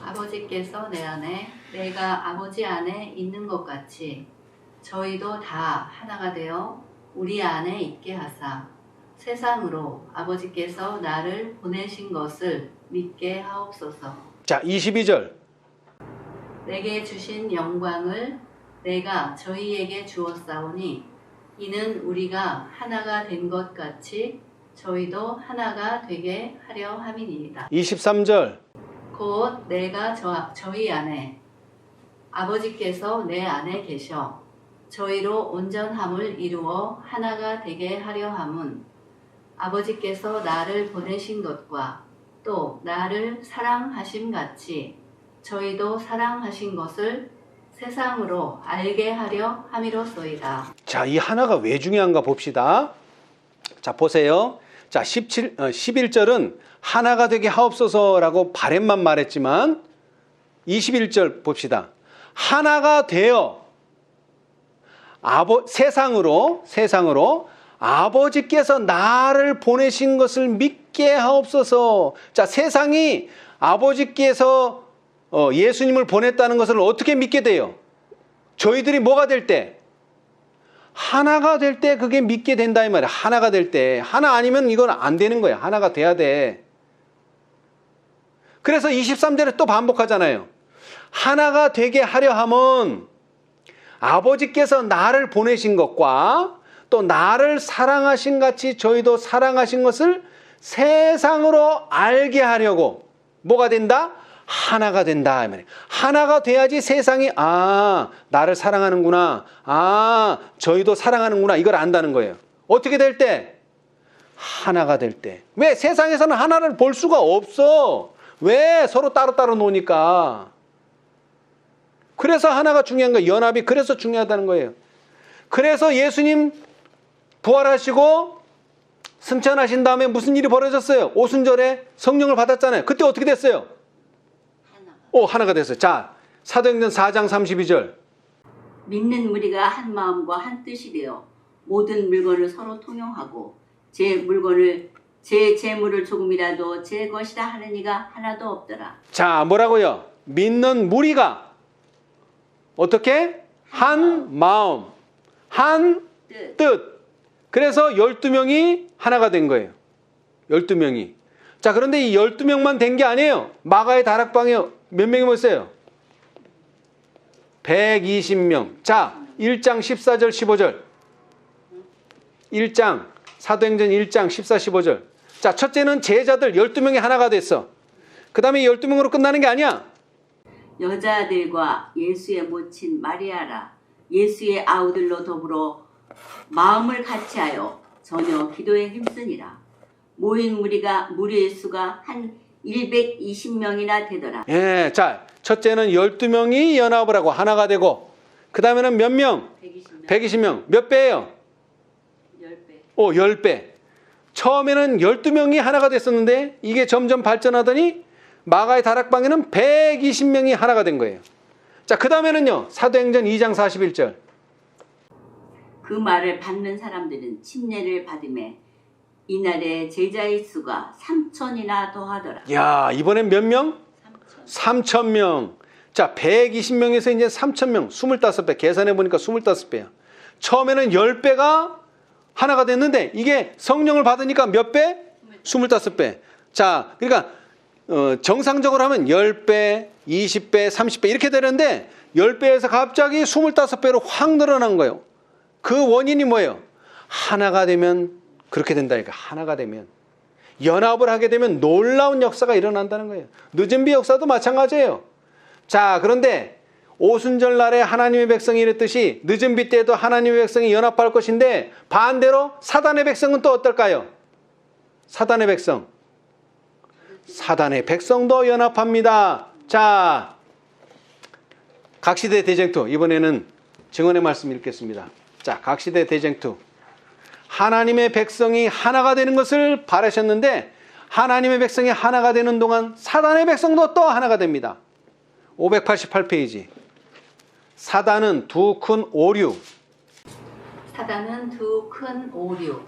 아버지께서 내 안에 내가 아버지 안에 있는 것 같이 저희도 다 하나가 되어 우리 안에 있게 하사 세상으로 아버지께서 나를 보내신 것을 믿게 하옵소서. 자, 22절. 내게 주신 영광을 내가 저희에게 주었사오니 이는 우리가 하나가 된 것 같이 저희도 하나가 되게 하려 함이니이다. 23절. 곧 내가 저희 안에 아버지께서 내 안에 계셔 저희로 온전함을 이루어 하나가 되게 하려 함은 아버지께서 나를 보내신 것과 또 나를 사랑하심 같이 저희도 사랑하신 것을 세상으로 알게 하려 함이로소이다. 자, 이 하나가 왜 중요한가 봅시다. 자, 보세요. 자, 11절은 하나가 되게 하옵소서라고 바램만 말했지만 21절 봅시다. 하나가 되어 세상으로 아버지께서 나를 보내신 것을 믿게 하옵소서. 자, 세상이 아버지께서 예수님을 보냈다는 것을 어떻게 믿게 돼요? 저희들이 뭐가 될 때? 하나가 될 때 그게 믿게 된다 이 말이야. 하나가 될 때. 하나 아니면 이건 안 되는 거야. 하나가 돼야 돼. 그래서 23절에 또 반복하잖아요. 하나가 되게 하려 함은 아버지께서 나를 보내신 것과 또 나를 사랑하신 같이 저희도 사랑하신 것을 세상으로 알게 하려고 뭐가 된다? 하나가 된다. 하나가 돼야지 세상이 나를 사랑하는구나. 저희도 사랑하는구나. 이걸 안다는 거예요. 어떻게 될 때? 하나가 될 때. 왜? 세상에서는 하나를 볼 수가 없어. 왜? 서로 따로따로 노니까. 그래서 하나가 중요한 거예요. 연합이 그래서 중요하다는 거예요. 그래서 예수님 부활하시고 승천하신 다음에 무슨 일이 벌어졌어요? 오순절에 성령을 받았잖아요. 그때 어떻게 됐어요? 하나가 됐어요. 자, 사도행전 4장 32절. 믿는 우리가 한 마음과 한 뜻이 되어 모든 물건을 서로 통용하고 제 재물을 조금이라도 제 것이라 하는 이가 하나도 없더라. 자, 뭐라고요? 믿는 무리가 어떻게? 한 마음, 한 뜻. 그래서 12명이 하나가 된 거예요. 12명이. 자, 그런데 이 12명만 된 게 아니에요. 마가의 다락방에 몇 명이 모였어요? 120명. 자, 1장 14절 15절. 1장 사도행전 1장 14, 15절. 자, 첫째는 제자들 12명이 하나가 됐어. 그 다음에 12명으로 끝나는 게 아니야. 여자들과 예수의 모친 마리아라 예수의 아우들로 더불어 마음을 같이하여 전혀 기도에 힘쓰니라. 모인 무리의 수가 한 120명이나 되더라. 예, 자, 첫째는 12명이 연합을 하고 하나가 되고, 그 다음에는 몇 명? 120명. 120명. 몇 배예요? 10배. 10배. 처음에는 12명이 하나가 됐었는데 이게 점점 발전하더니 마가의 다락방에는 120명이 하나가 된 거예요. 자, 그 다음에는요. 사도행전 2장 41절. 그 말을 받는 사람들은 침례를 받음에 이날에 제자의 수가 3천이나 더하더라. 야, 이번엔 몇 명? 3,000명. 자, 120명에서 이제 3,000명, 25배. 계산해 보니까 25배야. 처음에는 10배가 하나가 됐는데 이게 성령을 받으니까 몇 배? 25배. 자, 그러니까 정상적으로 하면 10배, 20배, 30배 이렇게 되는데 10배에서 갑자기 25배로 확 늘어난 거예요. 그 원인이 뭐예요? 하나가 되면 그렇게 된다니까. 하나가 되면. 연합을 하게 되면 놀라운 역사가 일어난다는 거예요. 늦은 비 역사도 마찬가지예요. 자, 그런데 오순절 날에 하나님의 백성이 이랬듯이 늦은 비 때도 하나님의 백성이 연합할 것인데 반대로 사단의 백성은 또 어떨까요? 사단의 백성. 사단의 백성도 연합합니다. 자, 각시대 대쟁투. 이번에는 증언의 말씀 읽겠습니다. 자, 각시대 대쟁투. 하나님의 백성이 하나가 되는 것을 바라셨는데 하나님의 백성이 하나가 되는 동안 사단의 백성도 또 하나가 됩니다. 588페이지. 사단은 두 큰 오류. 사단은 두 큰 오류,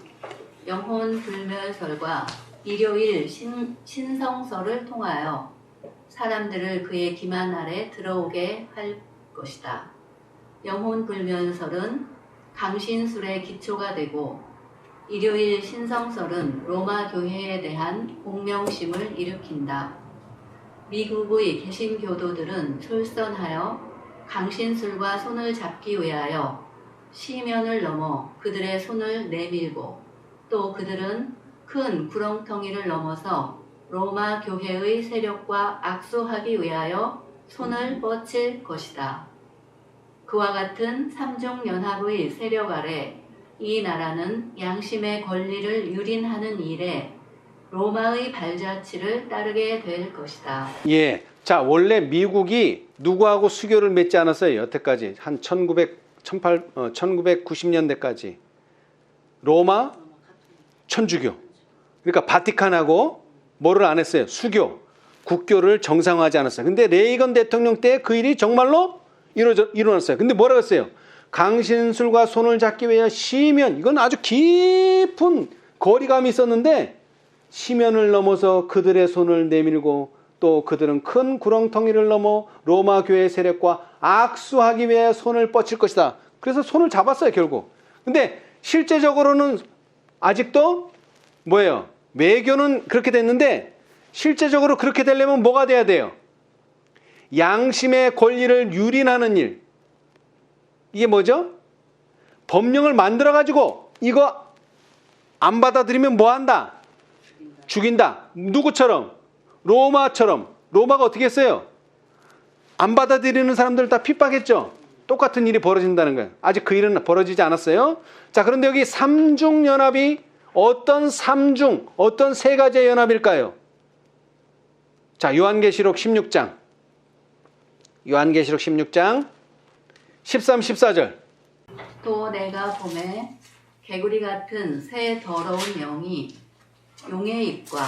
영혼 불멸설과 일요일 신성설을 통하여 사람들을 그의 기만 아래 들어오게 할 것이다. 영혼 불멸설은 강신술의 기초가 되고 일요일 신성설은 로마 교회에 대한 공명심을 일으킨다. 미국의 개신교도들은 솔선하여 강신술과 손을 잡기 위하여 시면을 넘어 그들의 손을 내밀고 또 그들은 큰 구렁텅이를 넘어서 로마 교회의 세력과 악수하기 위하여 손을 뻗칠 것이다. 그와 같은 삼중연합의 세력 아래 이 나라는 양심의 권리를 유린하는 일에 로마의 발자취를 따르게 될 것이다. 예. 자, 원래 미국이 누구하고 수교를 맺지 않았어요. 여태까지. 한 1990년대까지. 로마 천주교. 그러니까 바티칸하고 뭐를 안 했어요. 수교. 국교를 정상화하지 않았어요. 근데 레이건 대통령 때 그 일이 정말로 일어났어요. 근데 뭐라고 했어요? 강신술과 손을 잡기 위해 시면, 이건 아주 깊은 거리감이 있었는데 시면을 넘어서 그들의 손을 내밀고 또 그들은 큰 구렁텅이를 넘어 로마 교회 세력과 악수하기 위해 손을 뻗칠 것이다. 그래서 손을 잡았어요, 결국. 근데 실제적으로는 아직도 뭐예요? 외교는 그렇게 됐는데 실제적으로 그렇게 되려면 뭐가 돼야 돼요? 양심의 권리를 유린하는 일. 이게 뭐죠? 법령을 만들어가지고 이거 안 받아들이면 뭐 한다? 죽인다. 누구처럼? 로마처럼. 로마가 어떻게 했어요? 안 받아들이는 사람들 다 핍박했죠? 똑같은 일이 벌어진다는 거예요. 아직 그 일은 벌어지지 않았어요. 자, 그런데 여기 삼중연합이 어떤 삼중, 어떤 세 가지의 연합일까요? 자, 요한계시록 16장. 요한계시록 16장 13, 14절. 또 내가 봄에 개구리 같은 새 더러운 영이 용의 입과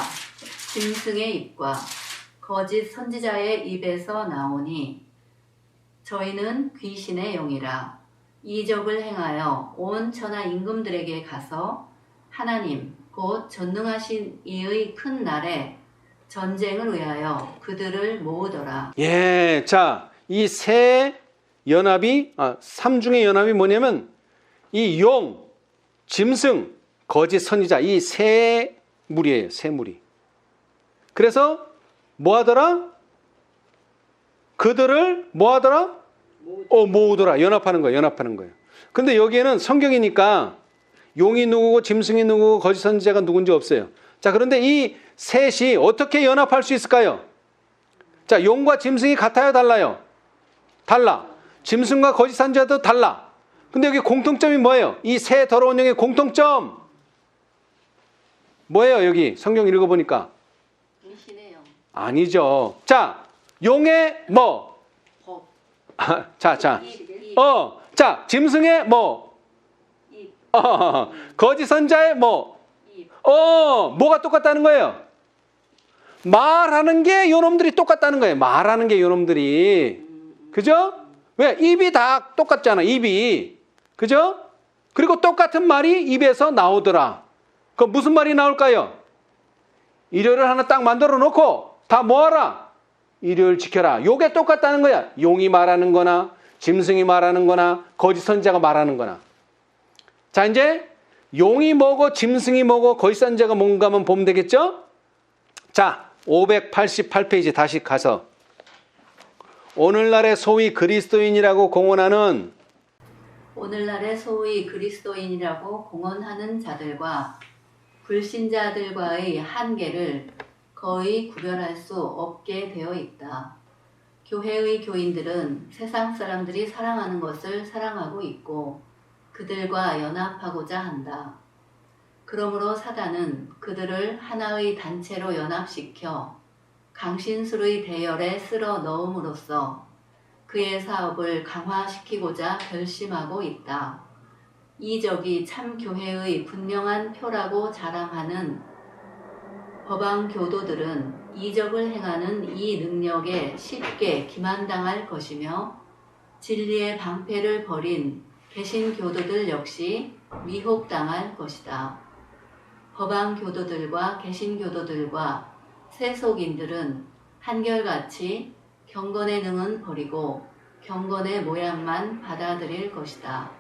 짐승의 입과 거짓 선지자의 입에서 나오니 저희는 귀신의 영이라 이적을 행하여 온 천하 임금들에게 가서 하나님 곧 전능하신 이의 큰 날에 전쟁을 위하여 그들을 모으더라. 예, 자, 이 세 연합이, 삼중의 연합이 뭐냐면 이 용, 짐승, 거짓 선지자, 이 세 무리예요, 세 무리. 그래서 뭐 하더라? 그들을 뭐 하더라? 모으더라. 연합하는 거예요, 연합하는 거예요. 근데 여기에는 성경이니까 용이 누구고 짐승이 누구고 거짓 선지자가 누군지 없어요. 자, 그런데 이 셋이 어떻게 연합할 수 있을까요? 자, 용과 짐승이 같아요, 달라요? 달라. 짐승과 거짓 선지자도 달라. 근데 여기 공통점이 뭐예요? 이 새 더러운 영의 공통점 뭐예요? 여기 성경 읽어보니까 신의 영, 아니죠. 자, 용의 뭐? 법, 자, 자, 짐승의 뭐? 입, 거짓 선자의 뭐? 입. 뭐가 똑같다는 거예요? 말하는 게 요놈들이 똑같다는 거예요. 말하는 게 요놈들이. 그죠? 왜? 입이 다 똑같잖아, 입이. 그죠? 그리고 똑같은 말이 입에서 나오더라. 그럼 무슨 말이 나올까요? 일요일을 하나 딱 만들어 놓고 다 뭐하라? 일요일 지켜라. 요게 똑같다는 거야. 용이 말하는 거나 짐승이 말하는 거나 거짓 선지자가 말하는 거나. 자, 이제 용이 뭐고 짐승이 뭐고 거짓 선지자가 뭔가 한번 보면 되겠죠? 자, 588페이지 다시 가서 오늘날의 소위 그리스도인이라고 공언하는 오늘날의 소위 그리스도인이라고 공언하는 자들과 불신자들과의 한계를 거의 구별할 수 없게 되어 있다. 교회의 교인들은 세상 사람들이 사랑하는 것을 사랑하고 있고 그들과 연합하고자 한다. 그러므로 사단은 그들을 하나의 단체로 연합시켜 강신술의 대열에 쓸어 넣음으로써 그의 사업을 강화시키고자 결심하고 있다. 이적이 참 교회의 분명한 표라고 자랑하는 법왕 교도들은 이적을 행하는 이 능력에 쉽게 기만당할 것이며 진리의 방패를 벌인 개신 교도들 역시 미혹당할 것이다. 법왕 교도들과 개신 교도들과 세속인들은 한결같이 경건의 능은 버리고 경건의 모양만 받아들일 것이다.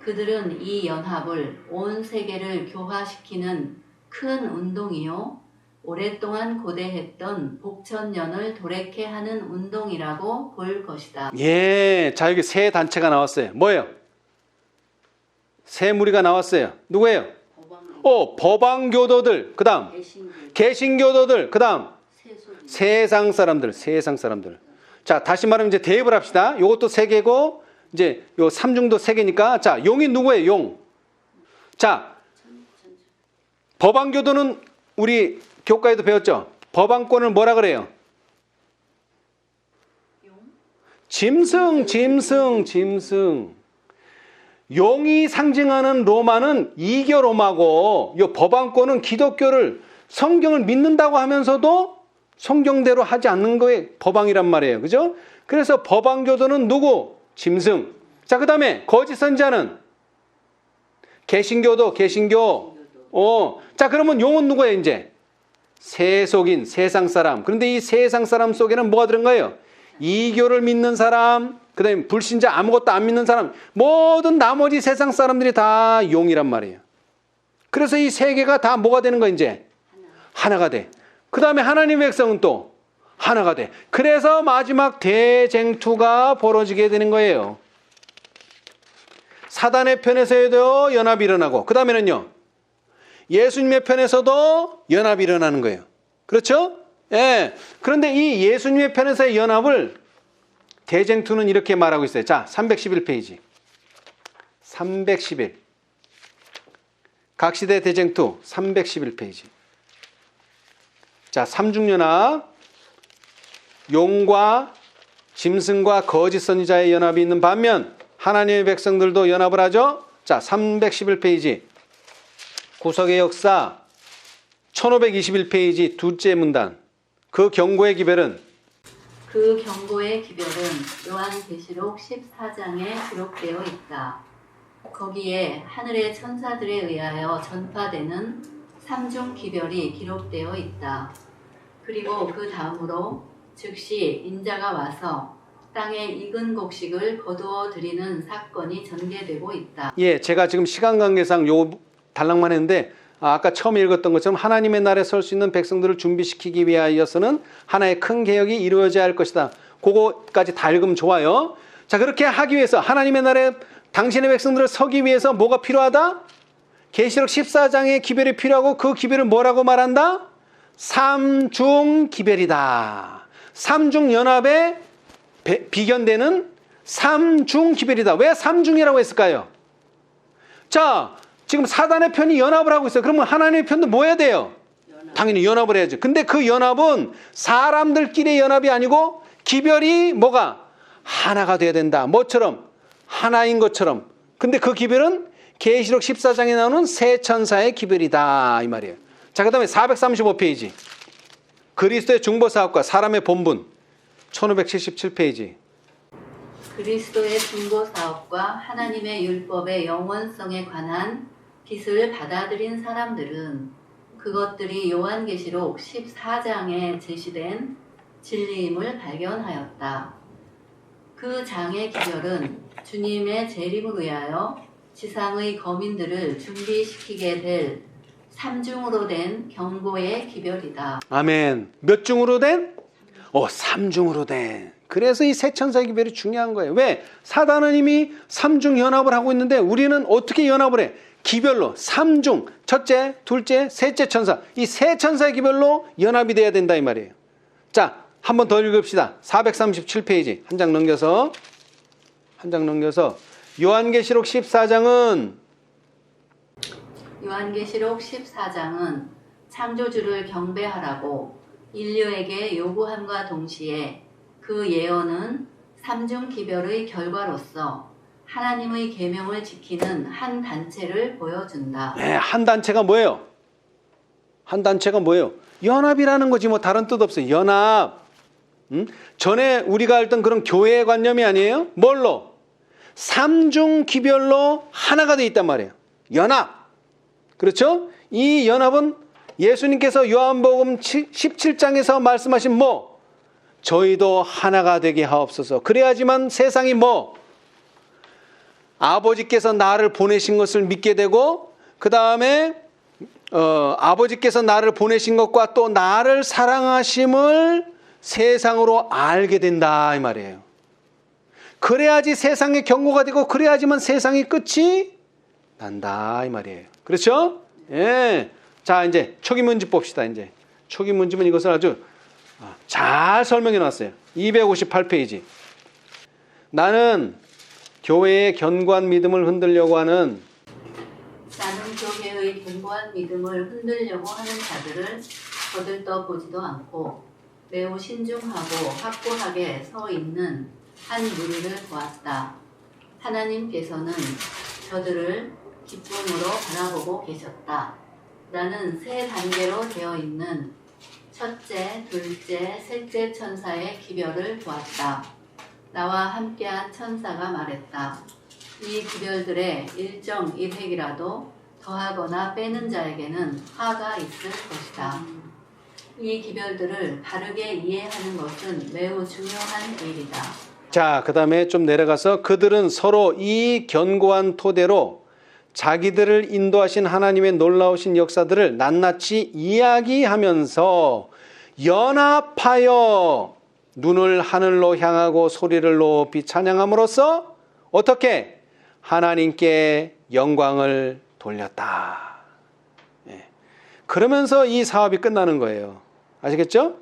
그들은 이 연합을 온 세계를 교화시키는 큰 운동이요 오랫동안 고대했던 복천년을 도래케 하는 운동이라고 볼 것이다. 예, 자, 여기 세 단체가 나왔어요. 뭐예요? 세 무리가 나왔어요. 누구예요? 법왕교도들, 그 다음 개신교도들, 그 다음 세상 사람들. 자, 다시 말하면 이제 대입을 합시다. 요것도 세 개고 이제 요 삼중도 세 개니까 자, 용이 누구예요? 용. 자, 법왕교도는 우리 교과에도 배웠죠? 법왕권을 뭐라 그래요? 짐승. 용이 상징하는 로마는 이교 로마고 이 법왕권은 기독교를 성경을 믿는다고 하면서도 성경대로 하지 않는 거에 법왕이란 말이에요. 그죠? 그래서 법왕교도는 누구? 짐승. 자, 그 다음에 거짓 선지자는 개신교. 자, 그러면 용은 누구예요, 이제? 세속인, 세상 사람. 그런데 이 세상 사람 속에는 뭐가 들은 거예요? 이교를 믿는 사람, 그 다음에 불신자 아무것도 안 믿는 사람, 모든 나머지 세상 사람들이 다 용이란 말이에요. 그래서 이 세 개가 다 뭐가 되는 거야, 이제? 하나가 돼. 그 다음에 하나님의 백성은 또 하나가 돼. 그래서 마지막 대쟁투가 벌어지게 되는 거예요. 사단의 편에서도 연합이 일어나고, 그 다음에는요, 예수님의 편에서도 연합이 일어나는 거예요. 그렇죠? 예. 그런데 이 예수님의 편에서의 연합을 대쟁투는 이렇게 말하고 있어요. 자, 311페이지. 311. 각시대 대쟁투 311페이지. 자, 삼중연합. 용과 짐승과 거짓 선지자의 연합이 있는 반면 하나님의 백성들도 연합을 하죠. 자, 311페이지. 구속의 역사 1521페이지 둘째 문단. 그 경고의 기별은 요한계시록 14장에 기록되어 있다. 거기에 하늘의 천사들에 의하여 전파되는 삼중 기별이 기록되어 있다. 그리고 그 다음으로 즉시 인자가 와서 땅에 익은 곡식을 거두어 드리는 사건이 전개되고 있다. 예, 제가 지금 시간 관계상 요 단락만 했는데 아까 처음에 읽었던 것처럼 하나님의 날에 설 수 있는 백성들을 준비시키기 위하여서는 하나의 큰 개혁이 이루어져야 할 것이다. 그거까지 다 읽으면 좋아요. 자, 그렇게 하기 위해서 하나님의 날에 당신의 백성들을 서기 위해서 뭐가 필요하다? 계시록 14장의 기별이 필요하고 그 기별을 뭐라고 말한다? 삼중 기별이다. 삼중연합의 비견되는 삼중기별이다. 왜 삼중이라고 했을까요? 자, 지금 사단의 편이 연합을 하고 있어요. 그러면 하나님의 편도 뭐 해야 돼요? 당연히 연합을 해야죠. 근데 그 연합은 사람들끼리의 연합이 아니고 기별이 뭐가? 하나가 돼야 된다. 뭐처럼? 하나인 것처럼. 근데 그 기별은 계시록 14장에 나오는 세 천사의 기별이다. 이 말이에요. 자, 그 다음에 435페이지. 그리스도의 중보사역과 사람의 본분. 1577페이지. 그리스도의 중보사업과 하나님의 율법의 영원성에 관한 빛을 받아들인 사람들은 그것들이 요한계시록 14장에 제시된 진리임을 발견하였다. 그 장의 기별은 주님의 재림을 위하여 지상의 거민들을 준비시키게 될 삼중으로 된 경고의 기별이다. 아멘. 몇 중으로 된? 삼중으로 된. 그래서 이 세 천사의 기별이 중요한 거예요. 왜? 사단은 이미 삼중 연합을 하고 있는데 우리는 어떻게 연합을 해? 기별로 삼중, 첫째, 둘째, 셋째 천사. 이 세 천사의 기별로 연합이 돼야 된다 이 말이에요. 자, 한 번 더 읽읍시다. 437페이지. 한 장 넘겨서 요한계시록 14장은 요한계시록 14장은 창조주를 경배하라고 인류에게 요구함과 동시에 그 예언은 삼중 기별의 결과로서 하나님의 계명을 지키는 한 단체를 보여준다. 네, 한 단체가 뭐예요? 한 단체가 뭐예요? 연합이라는 거지 뭐 다른 뜻 없어요. 연합. 전에 우리가 알던 그런 교회의 관념이 아니에요? 뭘로? 삼중 기별로 하나가 돼 있단 말이에요. 연합. 그렇죠? 이 연합은 예수님께서 요한복음 17장에서 말씀하신 뭐? 저희도 하나가 되게 하옵소서. 그래야지만 세상이 뭐? 아버지께서 나를 보내신 것을 믿게 되고 그 다음에 아버지께서 나를 보내신 것과 또 나를 사랑하심을 세상으로 알게 된다 이 말이에요. 그래야지 세상의 경고가 되고 그래야지만 세상의 끝이 난다 이 말이에요. 그렇죠? 예. 자, 이제 초기문집 봅시다. 이제 초기문집은 이것을 아주 잘 설명해 놨어요. 258페이지. 나는 교회의 견고한 믿음을 흔들려고 하는 나는 교회의 견고한 믿음을 흔들려고 하는 자들을 거들떠 보지도 않고 매우 신중하고 확고하게 서 있는 한 무리를 보았다. 하나님께서는 저들을 기쁨으로 바라보고 계셨다. 나는 세 단계로 되어 있는 첫째, 둘째, 셋째 천사의 기별을 보았다. 나와 함께한 천사가 말했다. 이 기별들의 일정 일획이라도 더하거나 빼는 자에게는 화가 있을 것이다. 이 기별들을 바르게 이해하는 것은 매우 중요한 일이다. 자, 그 다음에 좀 내려가서 그들은 서로 이 견고한 토대로 자기들을 인도하신 하나님의 놀라우신 역사들을 낱낱이 이야기하면서 연합하여 눈을 하늘로 향하고 소리를 높이 찬양함으로써 어떻게? 하나님께 영광을 돌렸다. 예. 그러면서 이 사업이 끝나는 거예요. 아시겠죠?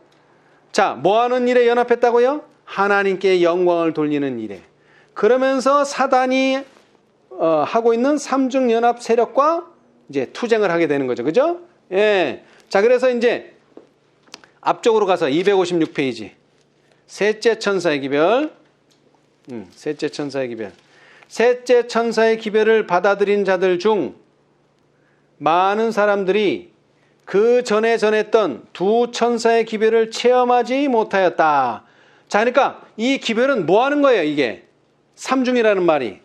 자, 뭐 하는 일에 연합했다고요? 하나님께 영광을 돌리는 일에. 그러면서 사단이 하고 있는 삼중연합 세력과 이제 투쟁을 하게 되는 거죠. 그죠? 예. 자, 그래서 이제 앞쪽으로 가서 256페이지. 셋째 천사의 기별. 셋째 천사의 기별. 셋째 천사의 기별을 받아들인 자들 중 많은 사람들이 그 전에 전했던 두 천사의 기별을 체험하지 못하였다. 자, 그러니까 이 기별은 뭐 하는 거예요, 이게? 삼중이라는 말이.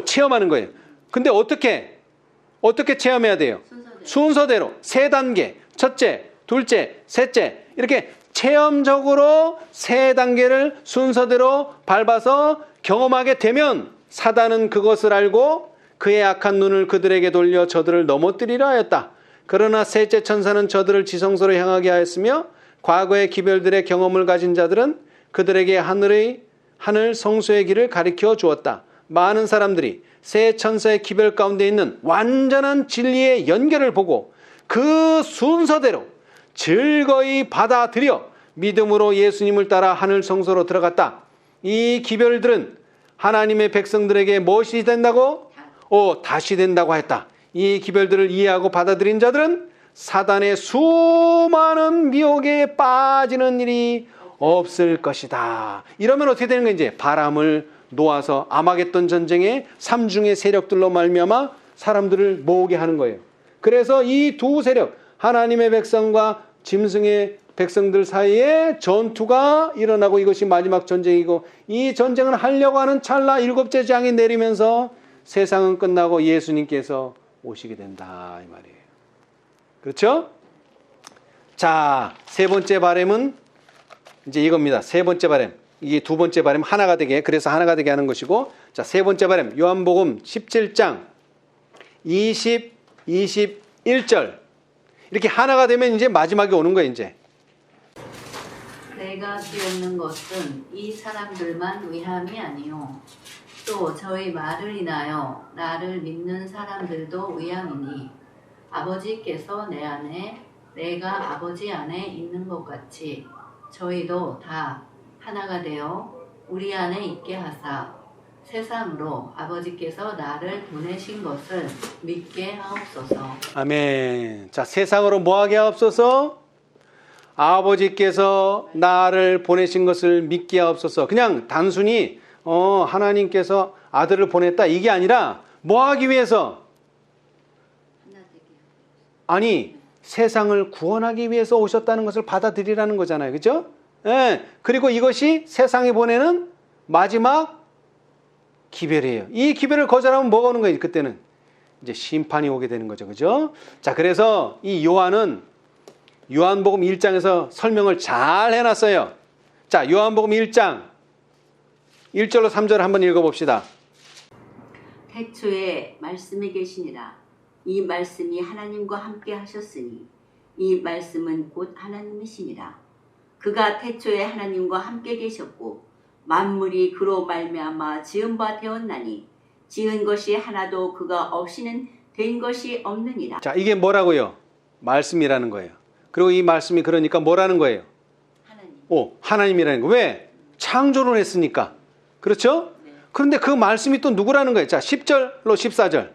체험하는 거예요. 근데 어떻게 체험해야 돼요? 순서대로. 세 단계. 첫째, 둘째, 셋째. 이렇게 체험적으로 세 단계를 순서대로 밟아서 경험하게 되면 사단은 그것을 알고 그의 악한 눈을 그들에게 돌려 저들을 넘어뜨리려 하였다. 그러나 셋째 천사는 저들을 지성소로 향하게 하였으며 과거의 기별들의 경험을 가진 자들은 그들에게 하늘 성소의 길을 가리켜 주었다. 많은 사람들이 세 천사의 기별 가운데 있는 완전한 진리의 연결을 보고 그 순서대로 즐거이 받아들여 믿음으로 예수님을 따라 하늘 성소로 들어갔다. 이 기별들은 하나님의 백성들에게 무엇이 된다고? 다시 된다고 했다. 이 기별들을 이해하고 받아들인 자들은 사단의 수많은 미혹에 빠지는 일이 없을 것이다. 이러면 어떻게 되는 거야? 이제 바람을 놓아서 아마겟돈 전쟁의 삼중의 세력들로 말미암아 사람들을 모으게 하는 거예요. 그래서 이 두 세력, 하나님의 백성과 짐승의 백성들 사이에 전투가 일어나고 이것이 마지막 전쟁이고, 이 전쟁을 하려고 하는 찰나 일곱째 장이 내리면서 세상은 끝나고 예수님께서 오시게 된다 이 말이에요. 그렇죠? 자, 세 번째 바람은 이제 이겁니다. 세 번째 바람. 이게 두 번째 바람 하나가 되게, 그래서 하나가 되게 하는 것이고, 자, 세 번째 바람 요한복음 17장 20, 21절 이렇게 하나가 되면 이제 마지막에 오는 거예요. 이제 내가 비옵는 것은 이 사람들만 위함이 아니요 또 저희 말을 인하여 나를 믿는 사람들도 위함이니 아버지께서 내 안에 내가 아버지 안에 있는 것 같이 저희도 다 하나가 되어 우리 안에 있게 하사 세상으로 아버지께서 나를 보내신 것을 믿게 하옵소서. 아멘. 자, 세상으로 뭐하게 하옵소서? 아버지께서 나를 보내신 것을 믿게 하옵소서. 그냥 단순히 하나님께서 아들을 보냈다 이게 아니라 뭐하기 위해서? 아니, 세상을 구원하기 위해서 오셨다는 것을 받아들이라는 거잖아요. 그죠? 예. 그리고 이것이 세상에 보내는 마지막 기별이에요. 이 기별을 거절하면 뭐가 오는 거예요? 그때는 이제 심판이 오게 되는 거죠. 그죠? 자, 그래서 이 요한은 요한복음 1장에서 설명을 잘 해놨어요. 자, 요한복음 1장 1절로 3절을 한번 읽어봅시다. 태초에 말씀이 계시니라. 이 말씀이 하나님과 함께 하셨으니 이 말씀은 곧 하나님이시니라. 그가 태초에 하나님과 함께 계셨고 만물이 그로 말미암아 지은 바 되었나니 지은 것이 하나도 그가 없이는 된 것이 없느니라. 자, 이게 뭐라고요? 말씀이라는 거예요. 그리고 이 말씀이 그러니까 뭐라는 거예요? 하나님. 하나님이라는 거. 왜? 창조를 했으니까. 그렇죠? 네. 그런데 그 말씀이 또 누구라는 거예요? 자, 10절로 14절.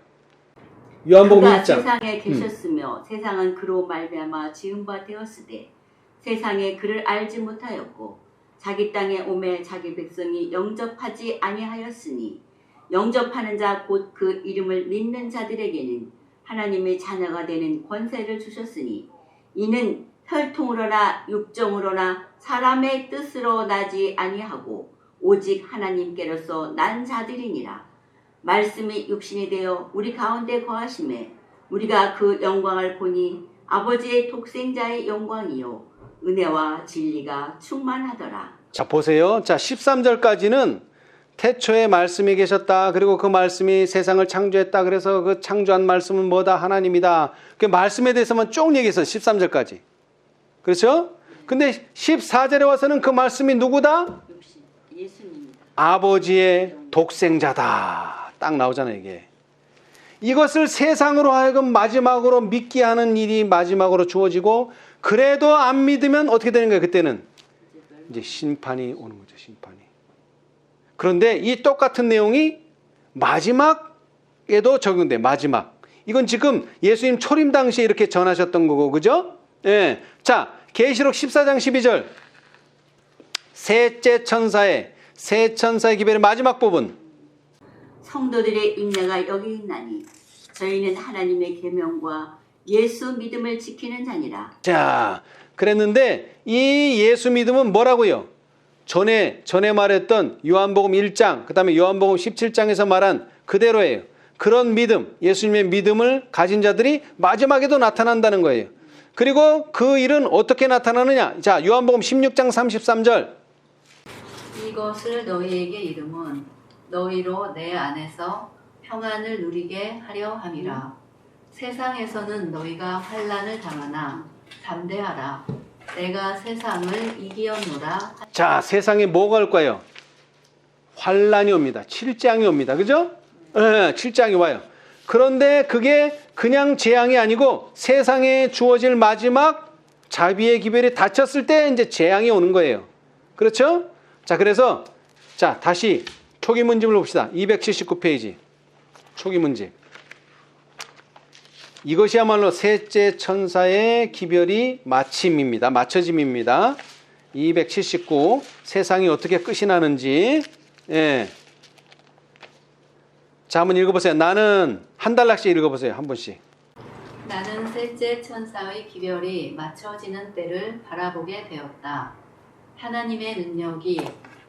요한복음 그가 1장. 세상에 계셨으며 세상은 그로 말미암아 지은 바 되었으되 세상에 그를 알지 못하였고 자기 땅에 오매 자기 백성이 영접하지 아니하였으니 영접하는 자 곧 그 이름을 믿는 자들에게는 하나님의 자녀가 되는 권세를 주셨으니 이는 혈통으로나 육정으로나 사람의 뜻으로 나지 아니하고 오직 하나님께로서 난 자들이니라. 말씀이 육신이 되어 우리 가운데 거하심에 우리가 그 영광을 보니 아버지의 독생자의 영광이요 은혜와 진리가 충만하더라. 자, 보세요. 자, 13절까지는 태초에 말씀이 계셨다. 그리고 그 말씀이 세상을 창조했다. 그래서 그 창조한 말씀은 뭐다? 하나님이다. 그 말씀에 대해서만 쭉 얘기했어요. 13절까지. 그렇죠? 근데 14절에 와서는 그 말씀이 누구다? 예수님이다. 아버지의 독생자다. 딱 나오잖아요, 이게. 이것을 세상으로 하여금 마지막으로 믿게 하는 일이 마지막으로 주어지고, 그래도 안 믿으면 어떻게 되는 거예요, 그때는? 이제 심판이 오는 거죠, 심판이. 그런데 이 똑같은 내용이 마지막에도 적용돼, 마지막. 이건 지금 예수님 초림 당시에 이렇게 전하셨던 거고, 그죠? 예. 자, 계시록 14장 12절. 셋째 천사의 기별의 마지막 부분. 성도들의 인내가 여기 있나니 저희는 하나님의 계명과 예수 믿음을 지키는 자니라. 자, 그랬는데 이 예수 믿음은 뭐라고요? 전에 말했던 요한복음 1장, 그 다음에 요한복음 17장에서 말한 그대로예요. 그런 믿음, 예수님의 믿음을 가진 자들이 마지막에도 나타난다는 거예요. 그리고 그 일은 어떻게 나타나느냐? 자, 요한복음 16장 33절. 이것을 너희에게 이름은 너희로 내 안에서 평안을 누리게 하려 함이라. 세상에서는 너희가 환난을 당하나 담대하라. 내가 세상을 이기었노라. 자, 세상에 뭐가 올 거예요? 환난이 옵니다. 칠장이 옵니다. 그죠? 네, 칠장이 와요. 그런데 그게 그냥 재앙이 아니고 세상에 주어질 마지막 자비의 기별이 닫혔을 때 이제 재앙이 오는 거예요. 그렇죠? 자, 그래서 자, 다시 초기 문집을 봅시다. 279페이지. 초기 문집. 이것이야말로 셋째 천사의 기별이 마침입니다. 맞춰짐입니다. 279. 세상이 어떻게 끝이 나는지. 예. 자, 한번 읽어보세요. 나는 한 달락씩 읽어보세요. 한 번씩. 나는 셋째 천사의 기별이 맞춰지는 때를 바라보게 되었다. 하나님의 능력이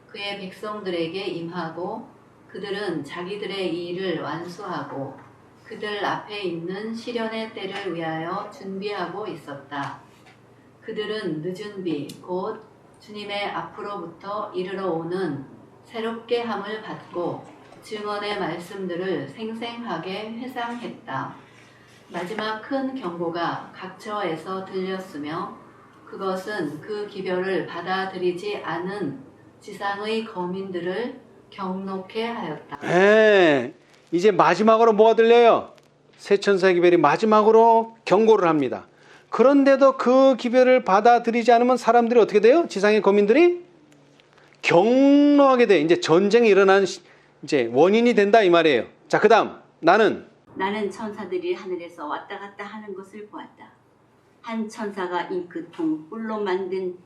그의 백성들에게 임하고 그들은 자기들의 일을 완수하고 그들 앞에 있는 시련의 때를 위하여 준비하고 있었다. 그들은 늦은 비, 곧 주님의 앞으로부터 이르러 오는 새롭게 함을 받고 증언의 말씀들을 생생하게 회상했다. 마지막 큰 경고가 각처에서 들렸으며 그것은 그 기별을 받아들이지 않은 지상의 거민들을 경록해 하였다. 네, 이제 마지막으로 뭐가 들려요? 세 천사의 기별이 마지막으로 경고를 합니다. 그런데도 그 기별을 받아들이지 않으면 사람들이 어떻게 돼요? 지상의 거민들이 경노하게 돼. 이제 전쟁이 일어나는 이제 원인이 된다 이 말이에요. 자, 그다음 나는 천사들이 하늘에서 왔다 갔다 하는 것을 보았다. 한 천사가 잉크통, 뿔로 만든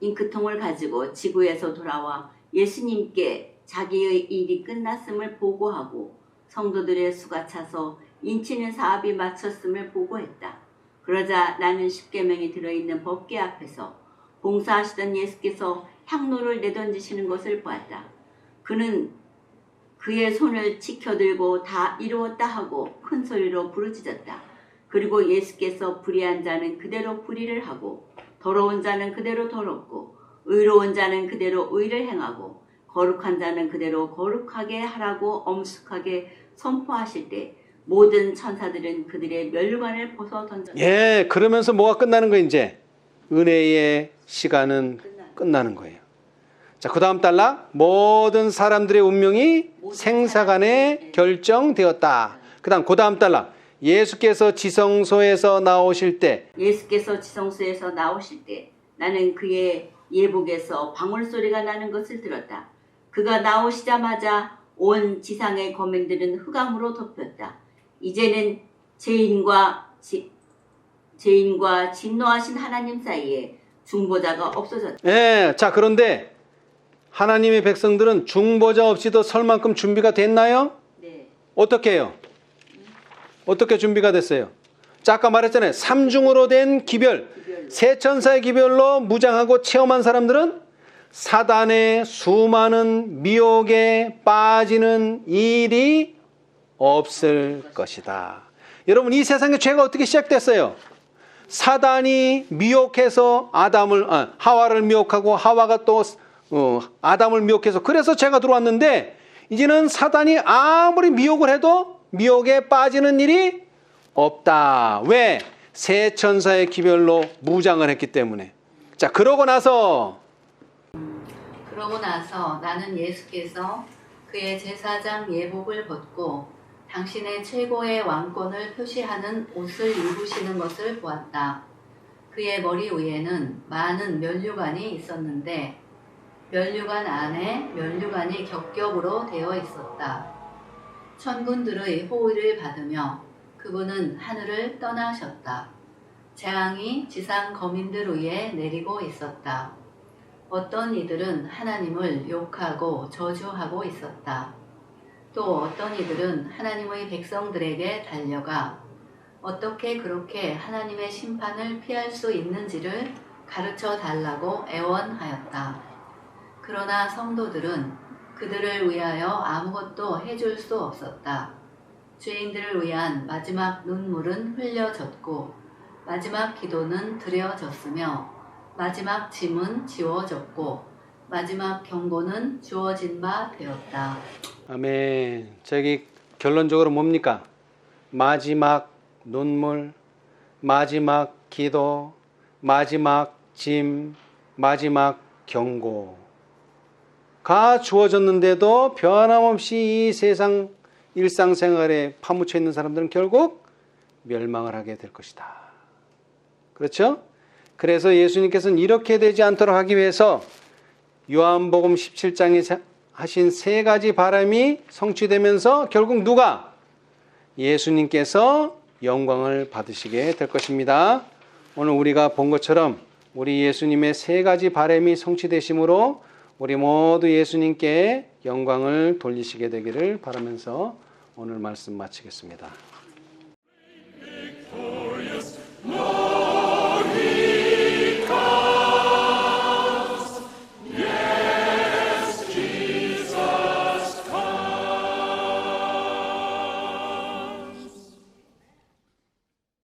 잉크통을 가지고 지구에서 돌아와 예수님께 자기의 일이 끝났음을 보고하고 성도들의 수가 차서 인치는 사업이 마쳤음을 보고했다. 그러자 나는 십계명이 들어있는 법궤 앞에서 봉사하시던 예수께서 향로를 내던지시는 것을 보았다. 그는 그의 손을 치켜들고 다 이루었다 하고 큰 소리로 부르짖었다. 그리고 예수께서 불의한 자는 그대로 불의를 하고 더러운 자는 그대로 더럽고 의로운 자는 그대로 의를 행하고 거룩한 자는 그대로 거룩하게 하라고 엄숙하게 선포하실 때 모든 천사들은 그들의 면류관을 벗어 던졌다. 예, 그러면서 뭐가 끝나는 거예요? 이제 은혜의 시간은 끝나는 거예요. 자, 그 다음 단락 모든 사람들의 운명이 생사간에 결정되었다. 그 다음 단락 예수께서 지성소에서 나오실 때 나는 그의 예복에서 방울소리가 나는 것을 들었다. 그가 나오시자마자 온 지상의 거민들은 흑암으로 덮였다. 이제는 죄인과 진노하신 하나님 사이에 중보자가 없어졌다. 예, 자, 그런데 하나님의 백성들은 중보자 없이도 설 만큼 준비가 됐나요? 네. 어떻게 해요? 어떻게 준비가 됐어요? 자, 아까 말했잖아요. 삼중으로 된 기별, 세 천사의 기별로 무장하고 체험한 사람들은 사단의 수많은 미혹에 빠지는 일이 없을 것이다. 여러분, 이 세상의 죄가 어떻게 시작됐어요? 사단이 미혹해서 하와를 미혹하고 하와가 또 아담을 미혹해서 그래서 죄가 들어왔는데 이제는 사단이 아무리 미혹을 해도 미혹에 빠지는 일이 없다. 왜? 세 천사의 기별로 무장을 했기 때문에. 자, 그러고 나서 나는 예수께서 그의 제사장 예복을 벗고 당신의 최고의 왕권을 표시하는 옷을 입으시는 것을 보았다. 그의 머리 위에는 많은 면류관이 있었는데 면류관 안에 면류관이 겹겹으로 되어 있었다. 천군들의 호의를 받으며 그분은 하늘을 떠나셨다. 재앙이 지상 거민들 위에 내리고 있었다. 어떤 이들은 하나님을 욕하고 저주하고 있었다. 또 어떤 이들은 하나님의 백성들에게 달려가 어떻게 그렇게 하나님의 심판을 피할 수 있는지를 가르쳐 달라고 애원하였다. 그러나 성도들은 그들을 위하여 아무것도 해줄 수 없었다. 죄인들을 위한 마지막 눈물은 흘려졌고 마지막 기도는 드려졌으며 마지막 짐은 지워졌고 마지막 경고는 주어진 바 되었다. 아멘. 저기 결론적으로 뭡니까? 마지막 눈물, 마지막 기도, 마지막 짐, 마지막 경고가 주어졌는데도 변함없이 이 세상 일상생활에 파묻혀 있는 사람들은 결국 멸망을 하게 될 것이다. 그렇죠? 그래서 예수님께서는 이렇게 되지 않도록 하기 위해서 요한복음 17장에 하신 세 가지 바람이 성취되면서 결국 누가? 예수님께서 영광을 받으시게 될 것입니다. 오늘 우리가 본 것처럼 우리 예수님의 세 가지 바람이 성취되심으로 우리 모두 예수님께 영광을 돌리시게 되기를 바라면서 오늘 말씀 마치겠습니다.